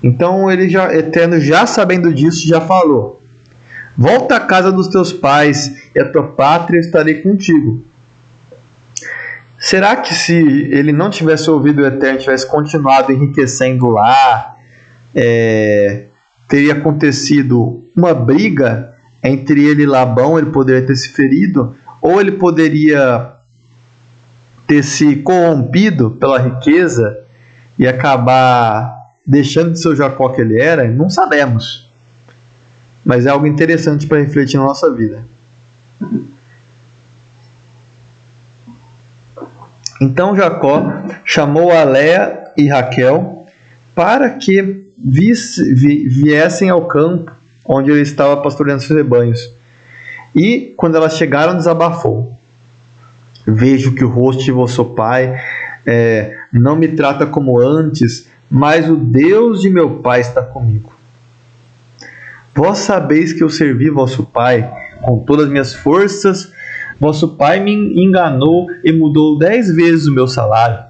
Então Eterno, já sabendo disso, já falou: volta à casa dos teus pais, e a tua pátria estarei contigo. Será que se ele não tivesse ouvido o Eterno, tivesse continuado enriquecendo lá, teria acontecido uma briga entre ele e Labão? Ele poderia ter se ferido, ou ele poderia ter se corrompido pela riqueza e acabar deixando de ser o Jacó que ele era? Não sabemos, mas é algo interessante para refletir na nossa vida. Então Jacó chamou a Léa e Raquel para que viessem ao campo onde ele estava pastoreando seus rebanhos. E quando elas chegaram, desabafou: vejo que o rosto de vosso pai não me trata como antes, mas o Deus de meu pai está comigo. Vós sabeis que eu servi vosso pai com todas as minhas forças. Vosso pai me enganou e mudou 10 vezes o meu salário,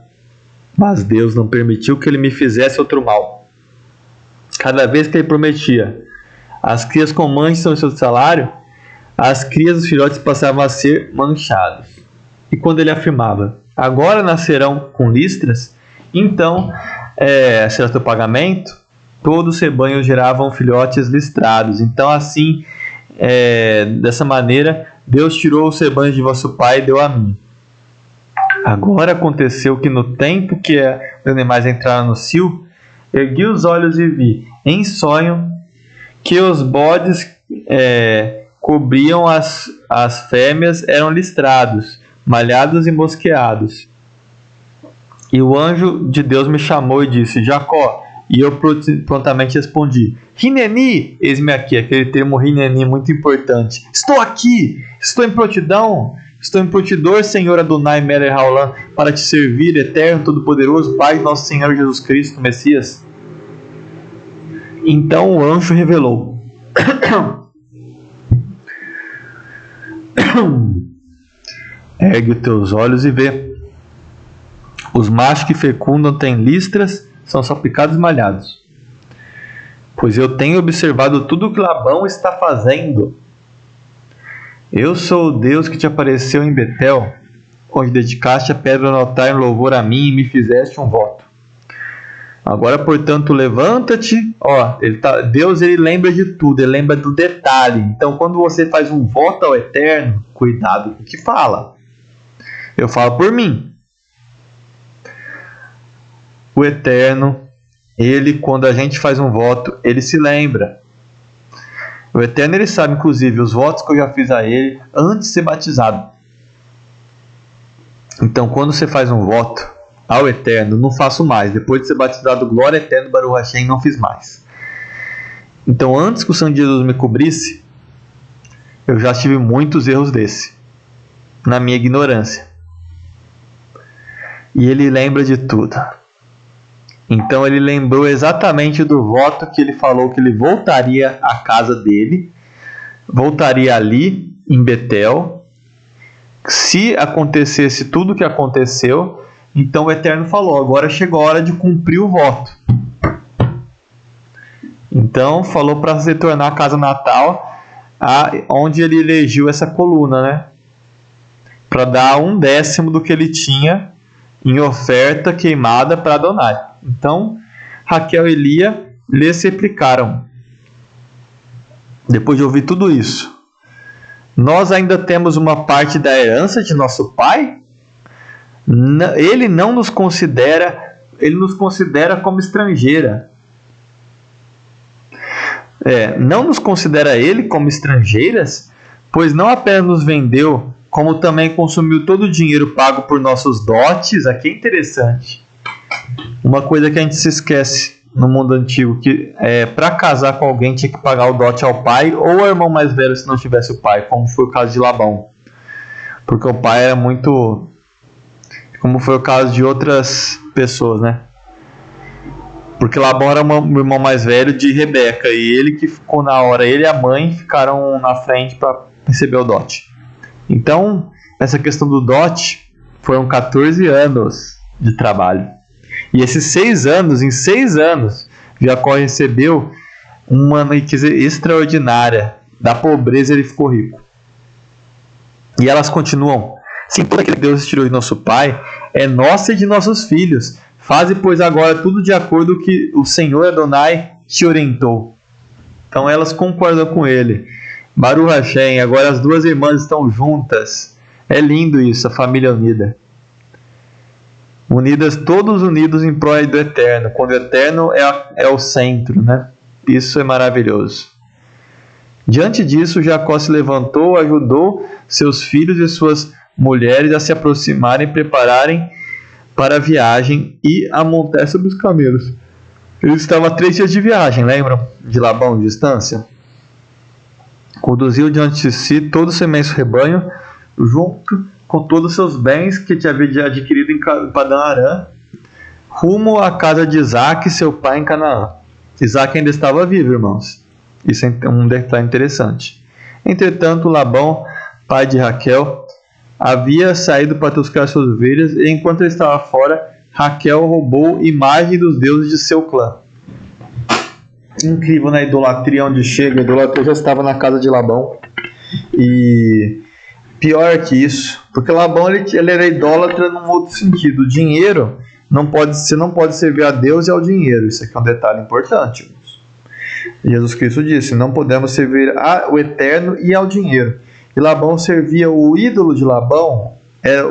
mas Deus não permitiu que ele me fizesse outro mal. Cada vez que ele prometia: as crias com manchas são o seu salário, as crias dos filhotes passavam a ser manchados. E quando ele afirmava: agora nascerão com listras, então será teu pagamento, todos os rebanhos geravam filhotes listrados. Então assim, dessa maneira, Deus tirou os rebanhos de vosso pai e deu a mim. Agora aconteceu que no tempo que os animais entraram no cio, ergui os olhos e vi, em sonho, que os bodes cobriam as fêmeas, eram listrados, malhados e mosqueados. E o anjo de Deus me chamou e disse: Jacó. E eu prontamente respondi: Hineni, eis-me aqui. Aquele termo Hineni muito importante. Estou aqui, estou em prontidão, estou em prontidor, Senhor Adonai Melech Haolam, para te servir, eterno, todo-poderoso, Pai de nosso Senhor Jesus Cristo, Messias. Então o anjo revelou: ergue os teus olhos e vê. Os machos que fecundam têm listras, são salpicados e malhados. Pois eu tenho observado tudo o que Labão está fazendo. Eu sou o Deus que te apareceu em Betel, onde dedicaste a pedra no altar em louvor a mim e me fizeste um voto. Agora, portanto, levanta-te. Deus ele lembra de tudo, ele lembra do detalhe. Então, quando você faz um voto ao Eterno, cuidado com o que fala. Eu falo por mim. O Eterno, ele, quando a gente faz um voto, ele se lembra. O Eterno, ele sabe, inclusive, os votos que eu já fiz a ele antes de ser batizado. Então, quando você faz um voto ao Eterno, não faço mais. Depois de ser batizado, glória Eterno, Baruch Hashem, não fiz mais. Então, antes que o sangue de Jesus me cobrisse, eu já tive muitos erros desse, na minha ignorância. E ele lembra de tudo. Então ele lembrou exatamente do voto que ele falou, que ele voltaria à casa dele, voltaria ali em Betel. Se acontecesse tudo o que aconteceu, então o Eterno falou: agora chegou a hora de cumprir o voto. Então falou para se tornar a casa natal, onde ele elegiu essa coluna, né? Para dar 1/10 do que ele tinha em oferta queimada para Adonai. Então, Raquel e Lia lhes replicaram: depois de ouvir tudo isso, nós ainda temos uma parte da herança de nosso pai? Ele não nos considera, ele nos considera como estrangeira. Não nos considera ele como estrangeiras, pois não apenas nos vendeu, como também consumiu todo o dinheiro pago por nossos dotes. Aqui é interessante. Uma coisa que a gente se esquece no mundo antigo, que para casar com alguém tinha que pagar o dote ao pai ou ao irmão mais velho se não tivesse o pai, como foi o caso de Labão. Porque o pai era muito... como foi o caso de outras pessoas, né? Porque Labão era o irmão mais velho de Rebeca, e ele que ficou na hora, ele e a mãe ficaram na frente para receber o dote. Então, essa questão do dote foram 14 anos de trabalho. E esses 6 anos, em 6 anos, Jacó recebeu uma riqueza extraordinária. Da pobreza ele ficou rico. E elas continuam: Sim, tudo aquilo que Deus tirou de nosso pai é nosso e de nossos filhos. Faze, pois, agora tudo de acordo com o que o Senhor Adonai te orientou. Então elas concordam com ele. Baruch Hashem, agora as duas irmãs estão juntas. É lindo isso, a família unida. Unidas, todos unidos em prol do Eterno, quando o Eterno é o centro, né? Isso é maravilhoso. Diante disso, Jacó se levantou, ajudou seus filhos e suas mulheres a se aproximarem e prepararem para a viagem e a montar sobre os camelos. Ele estava a 3 dias de viagem, lembram? De Labão, de distância. Conduziu diante de si todo o seu imenso rebanho, junto com todos os seus bens que tinha adquirido em Padã Arã, rumo à casa de Isaac, seu pai, em Canaã. Isaac ainda estava vivo, irmãos. Isso é um detalhe interessante. Entretanto, Labão, pai de Raquel, havia saído para buscar suas ovelhas, e enquanto ele estava fora, Raquel roubou imagem dos deuses de seu clã. Incrível na idolatria onde chega. A idolatria já estava na casa de Labão. E pior que isso, porque Labão ele era idólatra num outro sentido. O dinheiro, você não pode servir a Deus e ao dinheiro. Isso aqui é um detalhe importante, irmãos. Jesus Cristo disse: não podemos servir ao Eterno e ao dinheiro. E Labão servia o ídolo de Labão,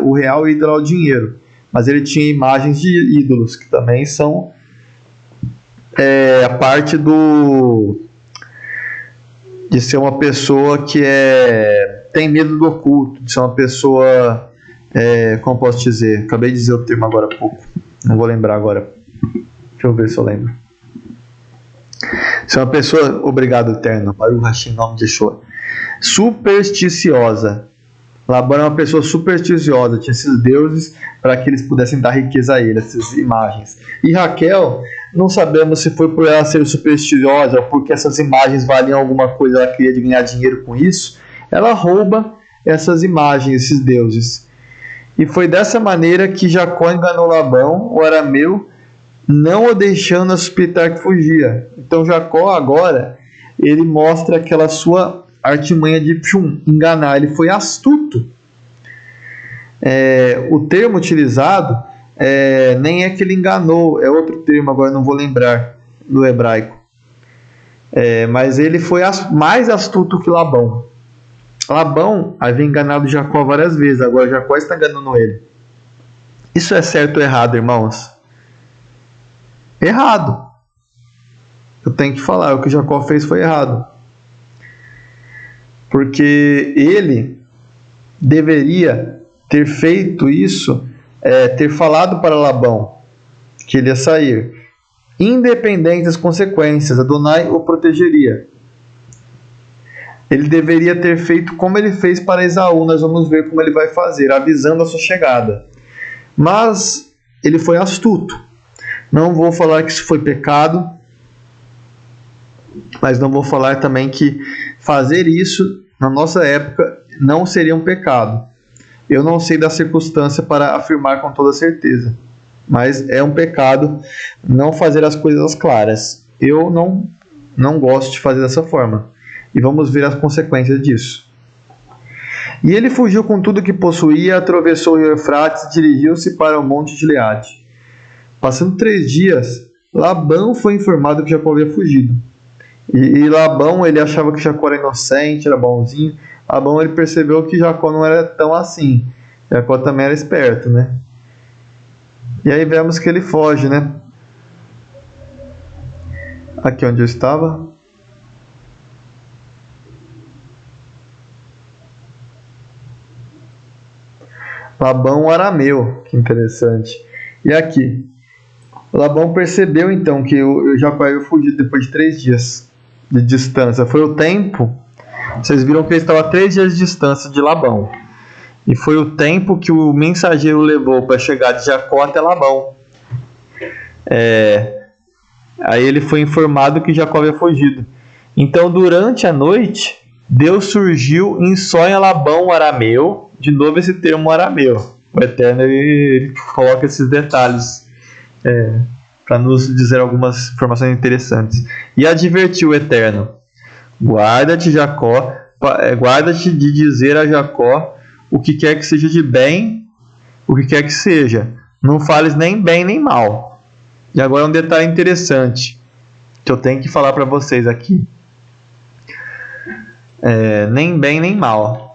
o real ídolo ao dinheiro. Mas ele tinha imagens de ídolos, que também são a parte de ser uma pessoa que tem medo do oculto, de ser uma pessoa, como posso dizer? Acabei de dizer o termo agora há pouco, não vou lembrar agora. Deixa eu ver se eu lembro. Ser uma pessoa, obrigado Eterno, Baruch Hashem, em nome de Yeshua, supersticiosa. Labão era uma pessoa supersticiosa, tinha esses deuses para que eles pudessem dar riqueza a ele, essas imagens. E Raquel, não sabemos se foi por ela ser supersticiosa ou porque essas imagens valiam alguma coisa, ela queria ganhar dinheiro com isso. Ela rouba essas imagens, esses deuses. E foi dessa maneira que Jacó enganou Labão, o arameu, não o deixando a suspeitar que fugia. Então Jacó agora, ele mostra aquela sua artimanha de enganar. Ele foi astuto. O termo utilizado nem é que ele enganou, é outro termo, agora não vou lembrar do hebraico. Mas ele foi mais astuto que Labão. Labão havia enganado Jacó várias vezes, agora Jacó está enganando ele. Isso é certo ou errado, irmãos? Errado. Eu tenho que falar, o que Jacó fez foi errado. Porque ele deveria ter feito isso, ter falado para Labão que ele ia sair. Independente das consequências, Adonai o protegeria. Ele deveria ter feito como ele fez para Esaú, nós vamos ver como ele vai fazer, avisando a sua chegada. Mas ele foi astuto. Não vou falar que isso foi pecado, mas não vou falar também que fazer isso na nossa época não seria um pecado. Eu não sei da circunstância para afirmar com toda certeza, mas é um pecado não fazer as coisas claras. Eu não gosto de fazer dessa forma. E vamos ver as consequências disso. E ele fugiu com tudo que possuía, atravessou o rio Eufrates e dirigiu-se para o monte de Gileade. Passando 3 dias, Labão foi informado que Jacó havia fugido. E Labão, ele achava que Jacó era inocente, era bonzinho. Labão, ele percebeu que Jacó não era tão assim. Jacó também era esperto, né? E aí vemos que ele foge, né? Aqui onde eu estava. Labão arameu, que interessante. E aqui, Labão percebeu então que o Jacó havia fugido depois de 3 dias de distância. Foi o tempo, vocês viram que ele estava a 3 dias de distância de Labão. E foi o tempo que o mensageiro levou para chegar de Jacó até Labão. Aí ele foi informado que Jacó havia fugido. Então, durante a noite, Deus surgiu em sonho a Labão arameu. De novo esse termo arameu. O Eterno ele coloca esses detalhes para nos dizer algumas informações interessantes. E advertiu o Eterno: guarda-te, Jacó, guarda-te de dizer a Jacó o que quer que seja de bem, o que quer que seja. Não fales nem bem nem mal. E agora um detalhe interessante que eu tenho que falar para vocês aqui. Nem bem nem mal.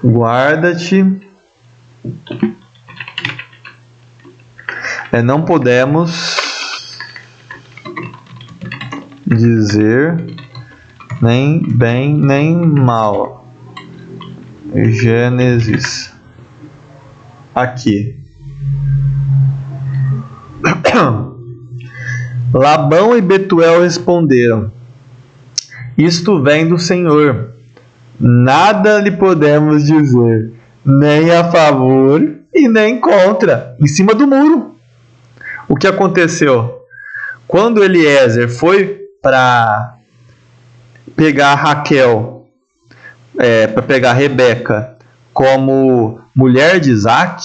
Guarda-te. Não podemos dizer nem bem nem mal. Gênesis. Aqui. Labão e Betuel responderam: isto vem do Senhor. Nada lhe podemos dizer, nem a favor e nem contra. Em cima do muro. O que aconteceu? Quando Eliezer foi para pegar Raquel, para pegar Rebeca como mulher de Isaac,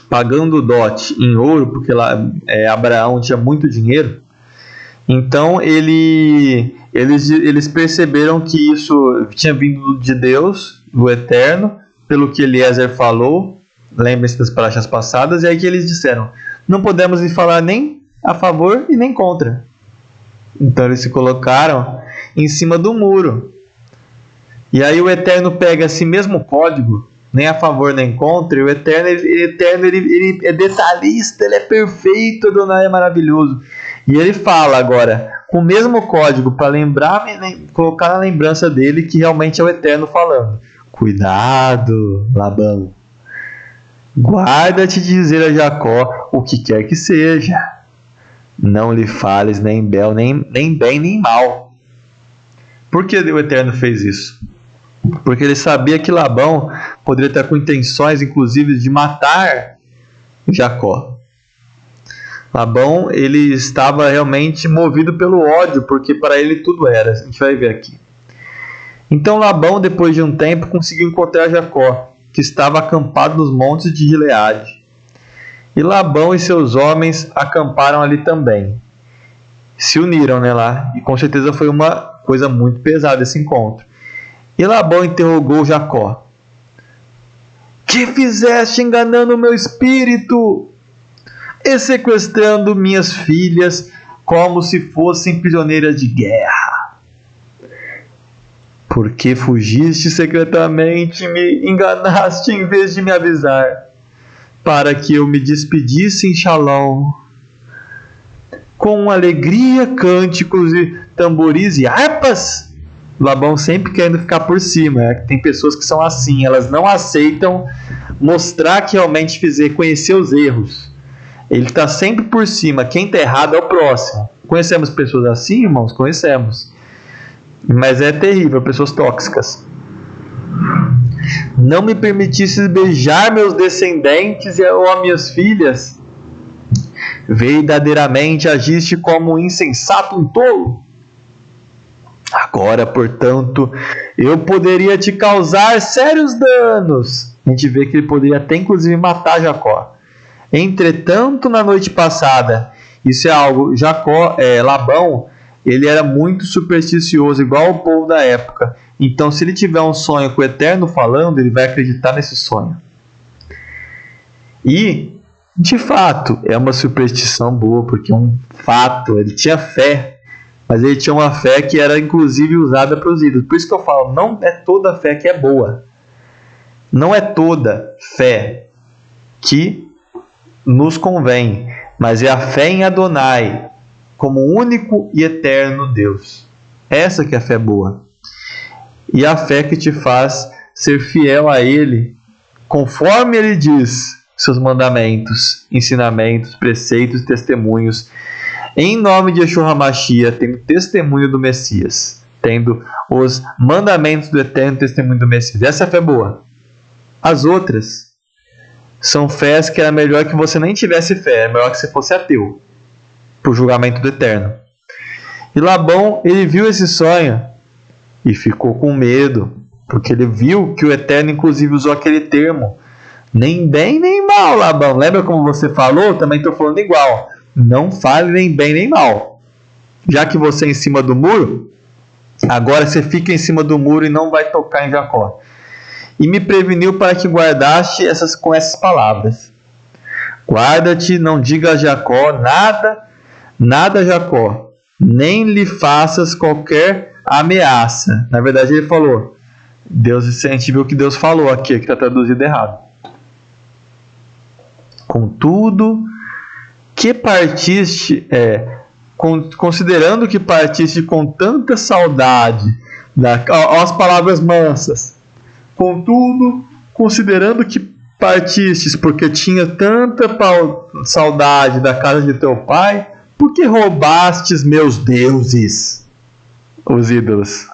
pagando dote em ouro, porque lá Abraão tinha muito dinheiro, então eles perceberam que isso tinha vindo de Deus, do Eterno, pelo que Eliezer falou. Lembrem-se das parashas passadas, e aí que eles disseram: não podemos lhe falar nem a favor e nem contra. Então eles se colocaram em cima do muro. E aí o Eterno pega esse mesmo código, nem a favor nem contra, e o Eterno ele é detalhista, ele é perfeito, Adonai é maravilhoso. E ele fala agora, com o mesmo código, para lembrar, colocar na lembrança dele que realmente é o Eterno falando: cuidado, Labão. Guarda-te de dizer a Jacó o que quer que seja. Não lhe fales nem bem nem mal. Por que o Eterno fez isso? Porque ele sabia que Labão poderia estar com intenções, inclusive, de matar Jacó. Labão, ele estava realmente movido pelo ódio, porque para ele tudo era. A gente vai ver aqui. Então Labão, depois de um tempo, conseguiu encontrar Jacó, que estava acampado nos montes de Gileade. E Labão e seus homens acamparam ali também. Se uniram, lá. E com certeza foi uma coisa muito pesada esse encontro. E Labão interrogou Jacó: que fizeste enganando o meu espírito e sequestrando minhas filhas como se fossem prisioneiras de guerra? Porque fugiste secretamente e me enganaste em vez de me avisar, para que eu me despedisse em Shalom, com alegria, cânticos e tamboris e harpas? Labão sempre querendo ficar por cima. Tem pessoas que são assim, elas não aceitam mostrar que realmente conhecer os erros. Ele está sempre por cima. Quem está errado é o próximo. Conhecemos pessoas assim, irmãos? Conhecemos. Mas é terrível, pessoas tóxicas. Não me permitisses beijar meus descendentes ou minhas filhas. Verdadeiramente agiste como um insensato, um tolo. Agora, portanto, eu poderia te causar sérios danos. A gente vê que ele poderia até inclusive matar Jacó. Entretanto, na noite passada, isso é algo, Labão, ele era muito supersticioso, igual o povo da época. Então, se ele tiver um sonho com o Eterno falando, ele vai acreditar nesse sonho. E, de fato, é uma superstição boa, porque é um fato, ele tinha fé. Mas ele tinha uma fé que era inclusive usada para os ídolos. Por isso que eu falo, não é toda fé que é boa. Não é toda fé que nos convém. Mas é a fé em Adonai, como único e eterno Deus. Essa que é a fé boa. E a fé que te faz ser fiel a Ele, conforme Ele diz, seus mandamentos, ensinamentos, preceitos, testemunhos, em nome de Yeshua HaMashiach, tendo testemunho do Messias, tendo os mandamentos do Eterno, testemunho do Messias. Essa é a fé boa. As outras são fés que era melhor que você nem tivesse fé, é melhor que você fosse ateu, para o julgamento do Eterno. E Labão, ele viu esse sonho e ficou com medo, porque ele viu que o Eterno inclusive usou aquele termo: nem bem nem mal, Labão. Lembra como você falou? Também estou falando igual. não fale nem bem nem mal. Já que você é em cima do muro, agora você fica em cima do muro e não vai tocar em Jacó. E me preveniu para que guardaste com essas palavras. Guarda-te, não diga a Jacó nada a Jacó, nem lhe faças qualquer ameaça. Na verdade ele falou, a gente viu que Deus falou aqui, que está traduzido errado. Contudo, que partiste, considerando que partiste com tanta saudade, as palavras mansas, contudo, considerando que partistes porque tinha tanta saudade da casa de teu pai, por que roubastes meus deuses, os ídolos?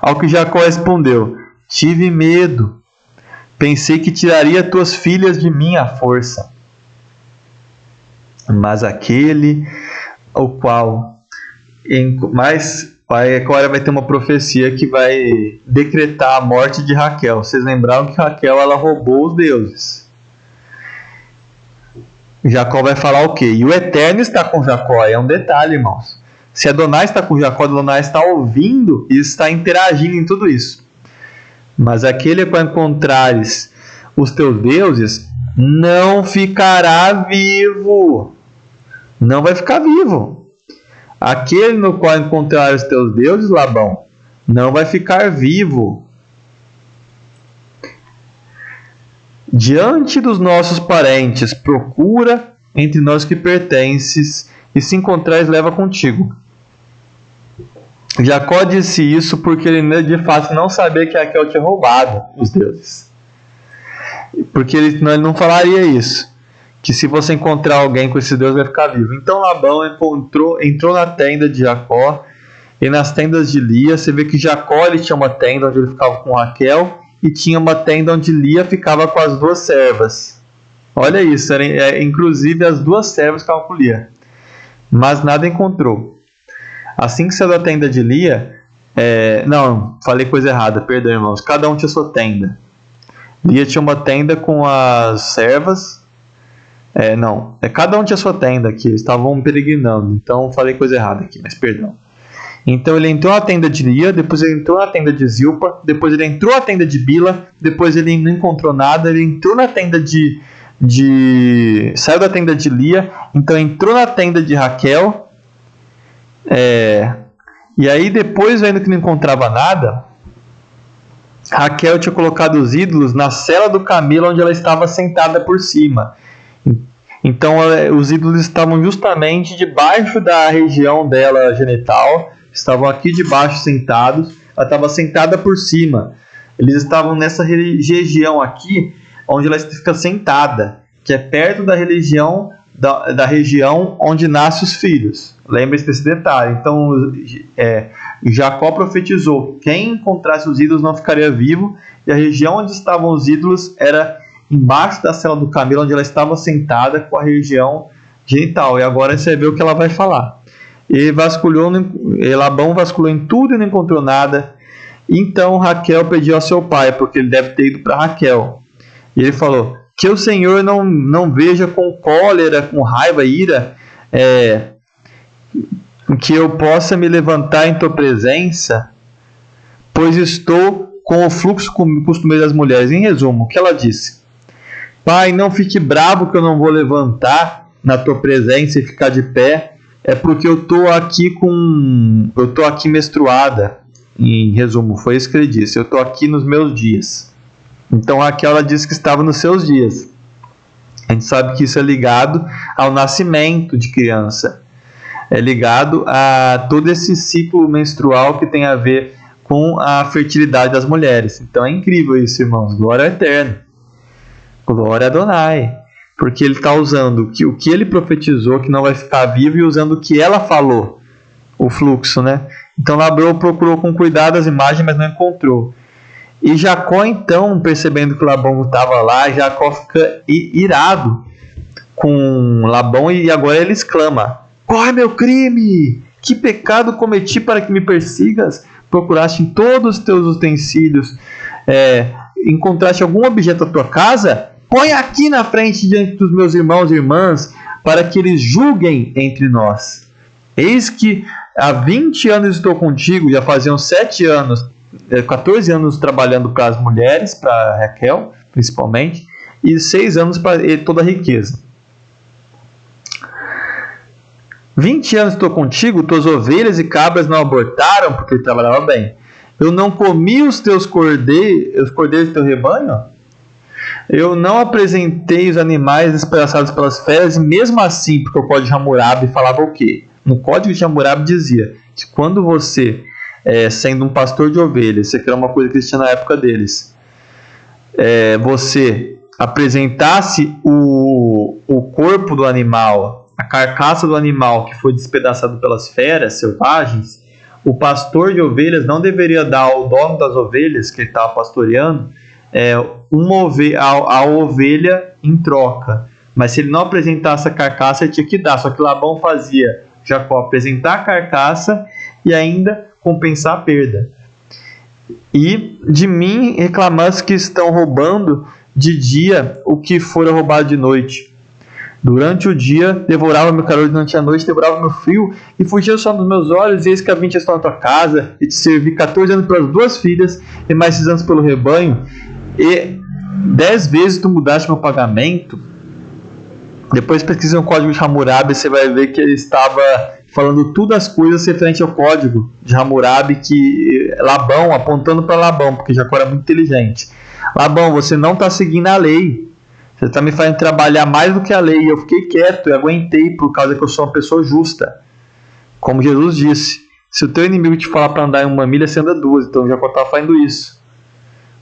Ao que Jacó respondeu, tive medo, pensei que tiraria tuas filhas de mim à força. Mas aquele, o qual... agora vai ter uma profecia que vai decretar a morte de Raquel. Vocês lembraram que Raquel ela roubou os deuses. Jacó vai falar o quê? E o Eterno está com Jacó. É um detalhe, irmãos. Se Adonai está com Jacó, Adonai está ouvindo e está interagindo em tudo isso. Mas aquele para encontrares os teus deuses não ficará vivo. Não vai ficar vivo. Aquele no qual encontrar os teus deuses, Labão, não vai ficar vivo. Diante dos nossos parentes, procura entre nós que pertences, e se encontrares, leva contigo. Jacó disse isso porque ele de fato não sabia que Raquel tinha roubado os deuses. Porque ele não falaria isso. Que se você encontrar alguém com esse Deus vai ficar vivo. Então Labão entrou na tenda de Jacó e nas tendas de Lia. Você vê que Jacó ele tinha uma tenda onde ele ficava com Raquel e tinha uma tenda onde Lia ficava com as duas servas. Olha isso, inclusive as duas servas ficavam com Lia. Mas nada encontrou. Assim que saiu da tenda de Lia, não, falei coisa errada, perdão irmãos. Cada um tinha sua tenda. Lia tinha uma tenda com as servas. Cada um tinha sua tenda aqui, eles estavam peregrinando, então falei coisa errada aqui, mas perdão. Então ele entrou na tenda de Lia, depois ele entrou na tenda de Zilpa, depois ele entrou na tenda de Bila, depois ele não encontrou nada, ele entrou na tenda saiu da tenda de Lia, então entrou na tenda de Raquel, e aí depois, vendo que não encontrava nada, Raquel tinha colocado os ídolos na sela do camelo onde ela estava sentada por cima. Então os ídolos estavam justamente debaixo da região dela genital, estavam aqui debaixo sentados, ela estava sentada por cima. Eles estavam nessa região aqui, onde ela fica sentada, que é perto da região onde nascem os filhos. Lembre-se desse detalhe. Então Jacó profetizou, quem encontrasse os ídolos não ficaria vivo, e a região onde estavam os ídolos era embaixo da sela do camelo, onde ela estava sentada com a região genital. E agora você vê o que ela vai falar. Labão vasculhou em tudo e não encontrou nada. Então Raquel pediu ao seu pai, porque ele deve ter ido para Raquel. E ele falou, que o Senhor não veja com cólera, com raiva e ira, que eu possa me levantar em tua presença, pois estou com o fluxo costumeiro das mulheres. Em resumo, o que ela disse? Pai, não fique bravo que eu não vou levantar na tua presença e ficar de pé. É porque eu estou aqui menstruada. Em resumo, foi isso que ele disse. Eu estou aqui nos meus dias. Então Raquel ela disse que estava nos seus dias. A gente sabe que isso é ligado ao nascimento de criança. É ligado a todo esse ciclo menstrual que tem a ver com a fertilidade das mulheres. Então é incrível isso, irmãos. Glória ao Eterno. Glória a Adonai, porque ele está usando o que ele profetizou que não vai ficar vivo e usando o que ela falou, o fluxo, né? Então Labão procurou com cuidado as imagens, mas não encontrou. E Jacó então, percebendo que Labão estava lá, Jacó fica irado com Labão e agora ele exclama, qual é meu crime? Que pecado cometi para que me persigas? Procuraste em todos os teus utensílios, encontraste algum objeto da tua casa? Põe aqui na frente diante dos meus irmãos e irmãs para que eles julguem entre nós. Eis que há 20 anos estou contigo, já faziam 7 anos, 14 anos trabalhando para as mulheres, para Raquel, principalmente, e 6 anos para toda a riqueza. 20 anos estou contigo, tuas ovelhas e cabras não abortaram, porque ele trabalhava bem. Eu não comi os cordeiros do teu rebanho? Eu não apresentei os animais despedaçados pelas feras, e mesmo assim, porque o Código de Hammurabi falava o quê? No Código de Hammurabi dizia que quando você, sendo um pastor de ovelhas, isso aqui era uma coisa que existia na época deles, você apresentasse o corpo do animal, a carcaça do animal que foi despedaçado pelas feras selvagens, o pastor de ovelhas não deveria dar ao dono das ovelhas que ele estava pastoreando a ovelha em troca. Mas se ele não apresentasse a carcaça, ele tinha que dar. Só que Labão fazia Jacó apresentar a carcaça e ainda compensar a perda. E de mim reclamaste que estão roubando de dia o que fora roubado de noite. Durante o dia devorava meu calor, durante a noite devorava meu frio, e fugia só dos meus olhos, e eis que há 20 estou na tua casa, e te servi 14 anos pelas 2 filhas, e mais 6 anos pelo rebanho, e 10 vezes tu mudaste meu pagamento. Depois pesquisa no Código de Hammurabi, você vai ver que ele estava falando todas as coisas referente ao Código de Hammurabi, que Labão, apontando para Labão, porque Jacó era muito inteligente. Labão, você não está seguindo a lei. Você está me fazendo trabalhar mais do que a lei. Eu fiquei quieto e aguentei por causa que eu sou uma pessoa justa. Como Jesus disse, se o teu inimigo te falar para andar em uma milha, você anda 2. Então Jacó estava fazendo isso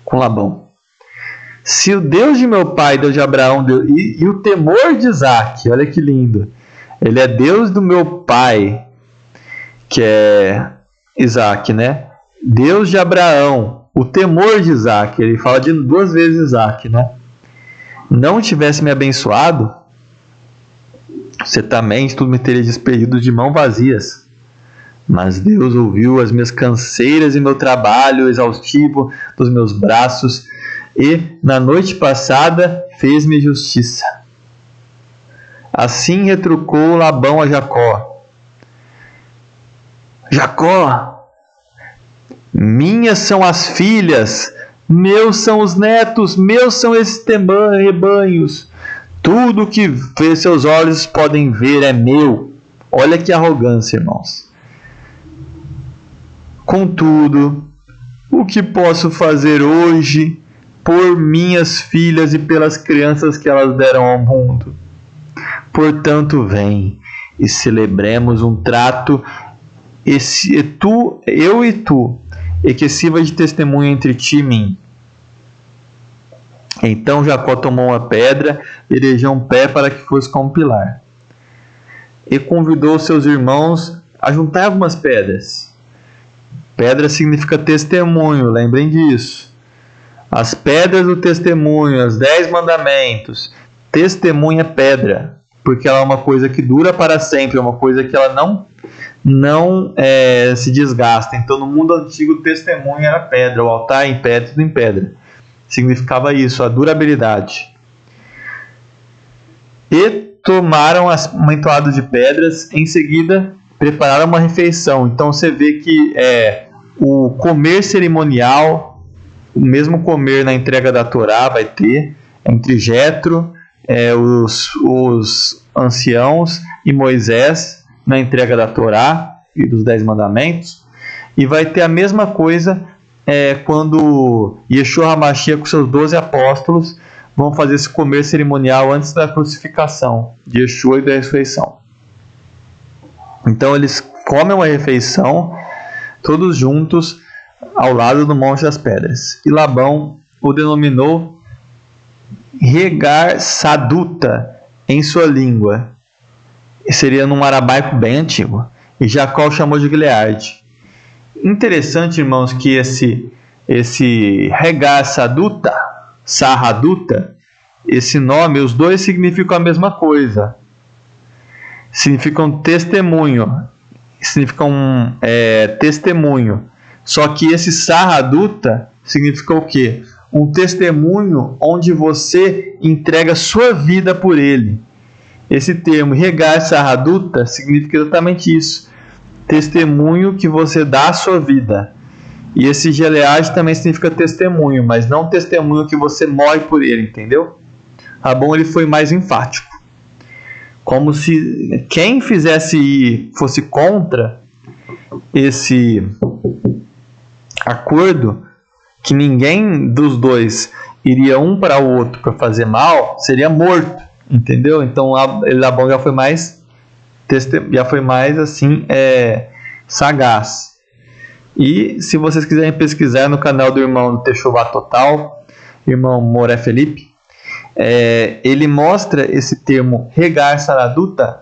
com Labão. Se o Deus de meu pai, Deus de Abraão, e o temor de Isaac, olha que lindo. Ele é Deus do meu pai, que é Isaac, né? Deus de Abraão, o temor de Isaac. Ele fala 2 vezes Isaac, né? Não tivesse me abençoado, certamente tu me teria despedido de mãos vazias. Mas Deus ouviu as minhas canseiras e meu trabalho exaustivo dos meus braços, e na noite passada fez-me justiça. Assim retrucou Labão a Jacó: Jacó, minhas são as filhas, meus são os netos, meus são esses rebanhos. Tudo que seus olhos podem ver é meu. Olha que arrogância, irmãos. Contudo, o que posso fazer hoje por minhas filhas e pelas crianças que elas deram ao mundo? Portanto, vem e celebremos um trato, eu e tu, e que sirva de testemunho entre ti e mim. Então Jacó tomou uma pedra, ergueu um pé para que fosse como pilar, e convidou seus irmãos a juntar algumas pedras. Pedra significa testemunho, lembrem disso. As pedras do testemunho, os 10 mandamentos. Testemunha é pedra, porque ela é uma coisa que dura para sempre, é uma coisa que ela não se desgasta. Então no mundo antigo o testemunho era pedra, o altar em pedra, tudo em pedra. Significava isso, a durabilidade. E tomaram uma entoada de pedras, em seguida prepararam uma refeição. Então você vê que o comer cerimonial, o mesmo comer na entrega da Torá vai ter, entre Jetro, os anciãos e Moisés na entrega da Torá e dos 10 mandamentos. E vai ter a mesma coisa quando Yeshua HaMashiach com seus 12 apóstolos vão fazer esse comer cerimonial antes da crucificação de Yeshua e da ressurreição. Então eles comem uma refeição todos juntos ao lado do Monte das Pedras. E Labão o denominou Regar Saduta em sua língua. E seria num aramaico bem antigo. E Jacó o chamou de Gileade. Interessante, irmãos, que esse Regar Saduta, Sarraduta, esse nome, os dois significam a mesma coisa. Significam testemunho. Significam testemunho. Só que esse Sarraduta significa o quê? Um testemunho onde você entrega sua vida por ele. esse termo regar sarraduta significa exatamente isso. Testemunho que você dá à sua vida. E esse Gileade também significa testemunho, mas não testemunho que você morre por ele, entendeu? Labão ele foi mais enfático. Como se quem fosse contra esse acordo, que ninguém dos dois iria um para o outro para fazer mal, seria morto, entendeu? Então Labão já foi mais assim, sagaz. E se vocês quiserem pesquisar no canal do irmão do Techuvá Total, irmão Moré Felipe, ele mostra esse termo regar saraduta,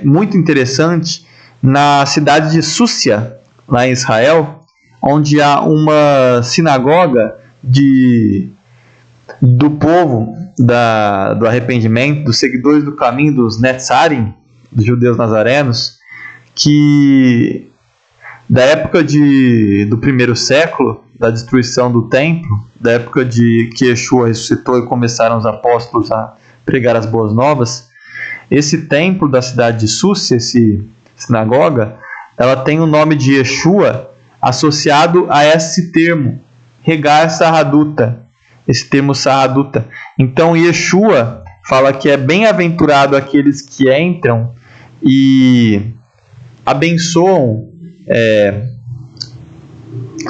muito interessante, na cidade de Súcia, lá em Israel, onde há uma sinagoga do povo do arrependimento, dos seguidores do caminho dos Netzarim, dos judeus nazarenos, que da época do primeiro século, da destruição do templo, da época de que Yeshua ressuscitou e começaram os apóstolos a pregar as boas novas, esse templo da cidade de Súcia, essa sinagoga, ela tem o nome de Yeshua associado a esse termo, regar sarraduta, esse termo sarraduta. Então Yeshua fala que é bem-aventurado aqueles que entram e abençoam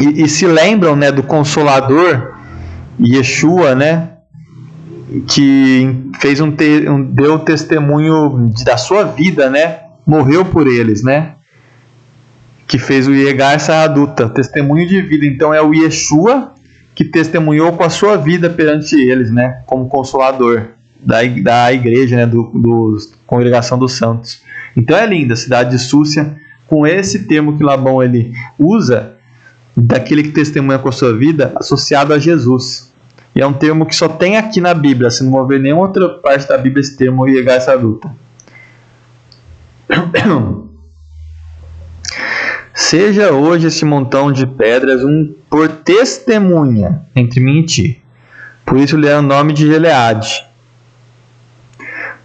e se lembram, né, do Consolador Yeshua, né, que fez deu testemunho da sua vida, né, morreu por eles, né, que fez o Yegar Sarraduta, testemunho de vida. Então é o Yeshua que testemunhou com a sua vida perante eles, né, como Consolador da igreja, né, do Congregação dos Santos. Então é linda a cidade de Súcia, com esse termo que Labão ele usa, daquele que testemunha com a sua vida, associado a Jesus. E é um termo que só tem aqui na Bíblia, você não vai ver em nenhuma outra parte da Bíblia esse termo Yegar Sarraduta. Seja hoje esse montão de pedras por testemunha entre mim e ti. Por isso lhe é o nome de Gileade.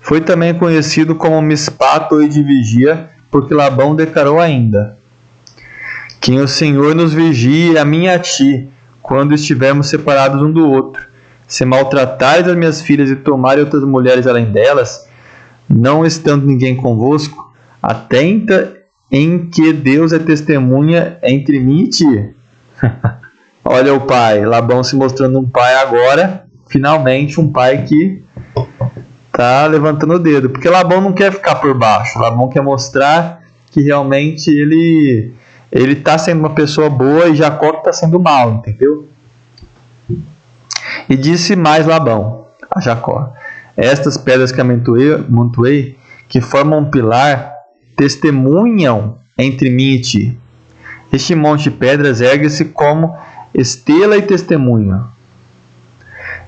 Foi também conhecido como Mispat ou de vigia, porque Labão declarou ainda: que o Senhor nos vigie a mim e a ti, quando estivermos separados um do outro. Se maltratares as minhas filhas e tomarem outras mulheres além delas, não estando ninguém convosco, atenta em que Deus é testemunha entre mim e ti. Olha o pai, Labão se mostrando um pai agora, finalmente um pai que tá levantando o dedo, porque Labão não quer ficar por baixo, Labão quer mostrar que realmente ele está sendo uma pessoa boa e Jacó está sendo mal, entendeu? E disse mais Labão a Jacó: estas pedras que amontoei, que formam um pilar, testemunham entre mim e ti. Este monte de pedras ergue-se como estrela e testemunho,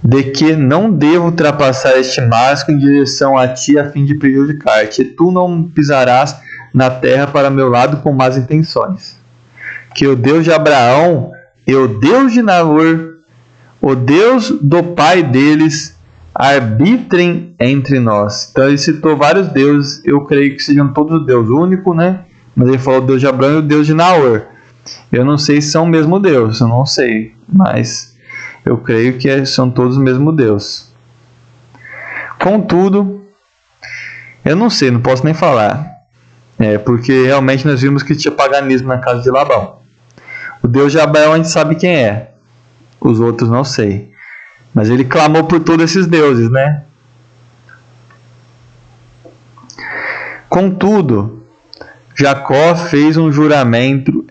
de que não devo ultrapassar este marco em direção a ti a fim de prejudicar-te, e tu não pisarás na terra para meu lado com más intenções. Que o Deus de Abraão e o Deus de Naor, o Deus do pai deles, arbitrem entre nós. Então ele citou vários deuses, eu creio que sejam todos o Deus único, né? Mas ele falou o Deus de Abraão e o Deus de Naor. Eu não sei se são o mesmo Deus, eu não sei, mas eu creio que são todos o mesmo Deus. Contudo, eu não sei, não posso nem falar. Porque realmente nós vimos que tinha paganismo na casa de Labão. O Deus de Abraão a gente sabe quem é. Os outros não sei. Mas ele clamou por todos esses deuses, né? Contudo, Jacó fez um juramento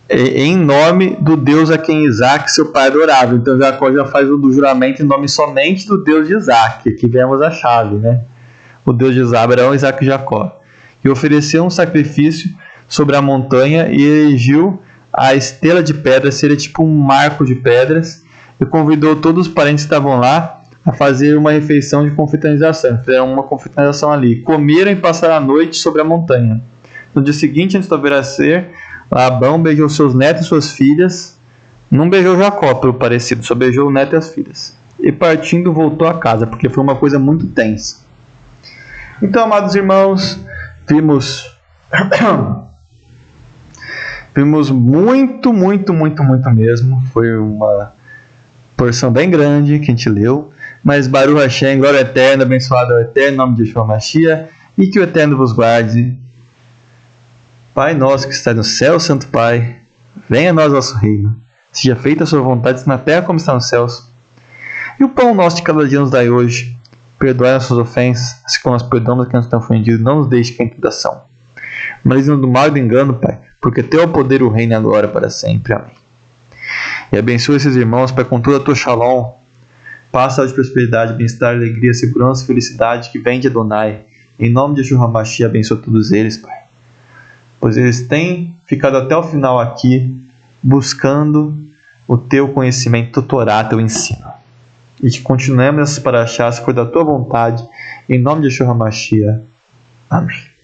em nome do Deus a quem Isaac, seu pai, adorava. Então Jacó já faz o juramento em nome somente do Deus de Isaac. Aqui vemos a chave, né? O Deus de Abraão, Isaac e Jacó. E ofereceu um sacrifício sobre a montanha e erigiu a estela de pedras, seria tipo um marco de pedras, e convidou todos os parentes que estavam lá a fazer uma refeição de confraternização. Fizeram uma confraternização ali. Comeram e passaram a noite sobre a montanha. No dia seguinte, antes do alvorecer, Labão beijou seus netos e suas filhas. Não beijou Jacó, pelo parecido, só beijou o neto e as filhas. e partindo voltou a casa, porque foi uma coisa muito tensa. Então, amados irmãos, vimos muito mesmo. Foi uma porção bem grande que a gente leu. Mas Baruch Hashem, glória eterna, abençoado é o eterno nome de Yeshua Mashiach, e que o Eterno vos guarde. Pai nosso que está no céu, Santo Pai, venha a nós nosso reino. Seja feita a sua vontade na terra como está nos céus. E o pão nosso de cada dia nos dai hoje. Perdoai nossas ofensas, assim como nós perdoamos a quem nos tem ofendido. Não nos deixe cair em tentação, mas livra-nos do mal e do engano, Pai, porque teu é o poder, o reino e a glória para sempre. Amém. E abençoe esses irmãos, Pai, com toda a tua shalom, paz, saúde, prosperidade, bem-estar, alegria, segurança e felicidade que vem de Adonai. Em nome de Yeshua Mashiach, abençoa todos eles, Pai, pois eles têm ficado até o final aqui buscando o teu conhecimento, o Torá, teu ensino. E que continuemos essas paraxás, se for da tua vontade, em nome de Yeshua Mashiach. Amém.